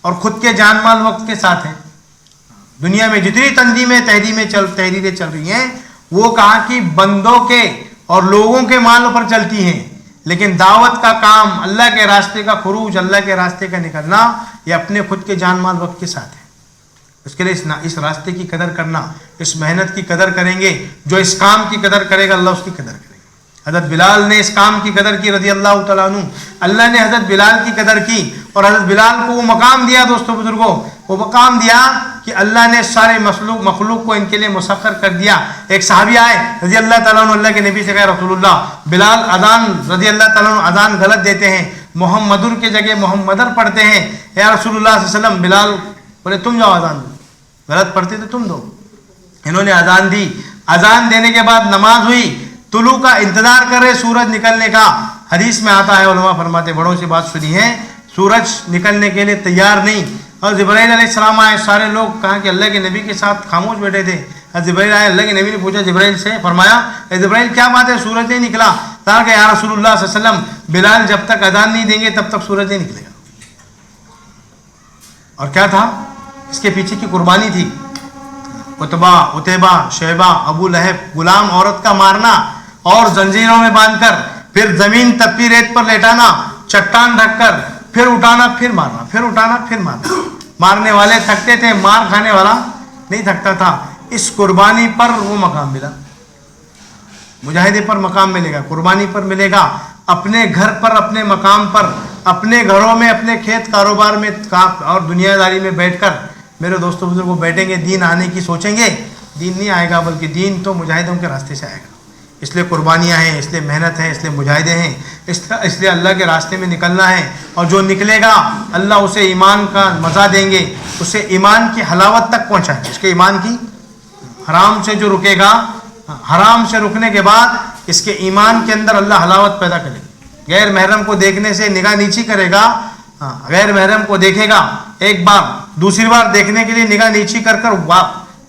और खुद के जान माल वक्त के साथ है। दुनिया में जितनी तंजीमें तहरीरें चल रही हैं, वो कहा कि बंदों के और लोगों के माल पर चलती हैं, लेकिन दावत का काम, अल्लाह के रास्ते का खुरूज, अल्लाह के रास्ते का निकलना, ये अपने खुद के जान माल वक्त के साथ है। उसके लिए इस रास्ते की कदर करना, इस मेहनत की कदर करेंगे। जो इस काम की कदर करेगा, अल्लाह उसकी कदर करेगा। हज़रत बिलाल ने इस काम की कदर की, रज़ी अल्लाह तआला अन्हु। अल्लाह ने हज़रत बिलाल की कदर की, और हज़रत बिलाल को वो मकाम दिया, दोस्तों बुजुर्गों, वो मकाम दिया कि अल्लाह ने सारे मखलूक को इनके लिए मुसख्खर कर दिया। एक सहाबी आए रज़ी अल्लाह तआला अन्हु, अल्लाह के नबी से कहे, रसूलुल्लाह, बिलाल अजान रज़ी अल्लाह तआला अन्हु अजान गलत देते हैं, मोहम्मदुर के जगह मोहम्मदर पढ़ते हैं, या रसूलुल्लाह सल्लल्लाहु अलैहि वसल्लम। बिलाल बोले तुम जाओ अजान दो, गलत पढ़ते तो तुम दो। इन्होंने अजान दी। अजान देने के बाद नमाज हुई, तुलू का इंतजार कर रहे सूरज निकलने का। हदीस में आता है, उलमा फरमाते, बड़ों से बात सुनी है, सूरज निकलने के लिए तैयार नहीं, और जिब्राइल अलैहिस्सलाम आए। सारे लोग कहा कि अल्लाह के नबी के साथ खामोश बैठे थे। जिब्राइल आए, अल्लाह के नबी ने पूछा जिब्राइल से, फरमाया जिब्राइल क्या बात है, सूरज नहीं निकला? कहा कि या रसूलुल्लाह सल्लल्लाहु अलैहि वसल्लम, बिलाल जब तक अजान नहीं देंगे तब तक सूरज नहीं निकलेगा। और क्या था इसके पीछे की कुर्बानी थी, उतबा, उतैबा, शैबा, अबू लहब, गुलाम औरत का मारना और जंजीरों में बांधकर, फिर जमीन तपती रेत पर लेटाना, चट्टान ढककर, फिर उठाना, फिर मारना, फिर उठाना, फिर मारना। मारने वाले थकते थे, मार खाने वाला नहीं थकता था। इस कुर्बानी पर वो मकाम मिला। मुजाहिदे पर मकाम मिलेगा, कुर्बानी पर मिलेगा, अपने घर पर, अपने मकाम पर, अपने घरों में, अपने खेत कारोबार में और दुनियादारी में बैठकर मेरे दोस्तों बुजुर्गों बैठेंगे, दीन आने की सोचेंगे, दीन नहीं आएगा, बल्कि दीन तो मुजाहिदों के रास्ते से आएगा। इसलिए कुर्बानियाँ हैं, इसलिए मेहनत है, इसलिए मुजाहिदे हैं, इसलिए अल्लाह के रास्ते में निकलना है। और जो निकलेगा अल्लाह उसे ईमान का मज़ा देंगे, उसे ईमान की हलावत तक पहुँचाएंगे। इसके ईमान की, हराम से जो रुकेगा, हराम से रुकने के बाद इसके ईमान के अंदर अल्लाह हलावत पैदा करेगा। गैर महरम को देखने से निगाह नीची करेगा, गैर महरम को देखेगा एक बार, दूसरी बार देखने के लिए निगाह नीची कर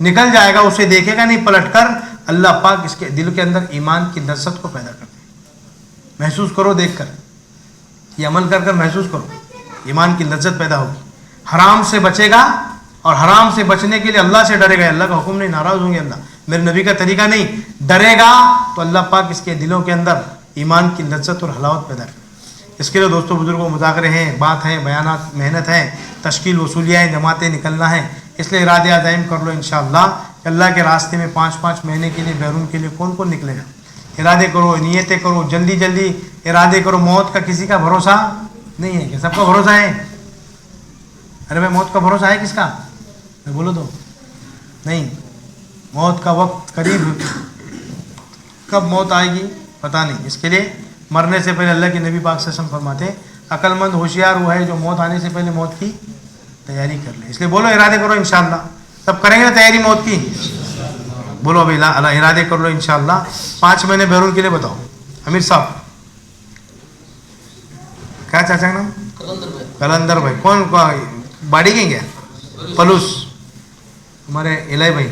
निकल जाएगा, उसे देखेगा नहीं पलटकर। अल्लाह पाक इसके दिल के अंदर ईमान की लज्जत को पैदा करते हैं। महसूस करो, देखकर ये अमल कर कर महसूस करो, ईमान की लज्जत पैदा होगी। हराम से बचेगा, और हराम से बचने के लिए अल्लाह से डरेगा। अल्लाह का हुक्म नहीं, नाराज़ होंगे अल्लाह, मेरे नबी का तरीका नहीं, डरेगा तो अल्लाह पाक इसके दिलों के अंदर ईमान की लज्जत और हलावत पैदा करेगा। इसके लिए दोस्तों बुजुर्गों मुज़ाकरे हैं, बात है, बयानात, मेहनत है, तश्कील वसूलियाँ हैं, जमातें निकलना है। इसलिए इरादे अज़ाइम कर लो इंशाअल्लाह। अल्लाह के रास्ते में 5-5 महीने के लिए, बैरून के लिए कौन कौन निकलेगा? इरादे करो, नियतें करो, जल्दी जल्दी इरादे करो। मौत का किसी का भरोसा नहीं है, कि सबका भरोसा है? अरे भाई, मौत का भरोसा है किसका? मैं बोलो तो नहीं। मौत का वक्त करीब, कब मौत आएगी पता नहीं। इसके लिए मरने से पहले अल्लाह के नबी पाक सल्लल्लाहु अलैहि वसल्लम फरमाते हैं, अक्लमंद होशियार वो है जो मौत आने से पहले मौत की तैयारी कर ले। इसलिए बोलो इरादे करो इंशाअल्लाह। सब करेंगे ना तैयारी मौत की? बोलो अभी इरादे कर लो इंशाअल्लाह। 5 महीने बैरून के लिए बताओ। अमीर साहब, क्या चाचा का नाम? कलंदर भाई। कौन बाड़ी के क्या? पलूस। हमारे इलाई भाई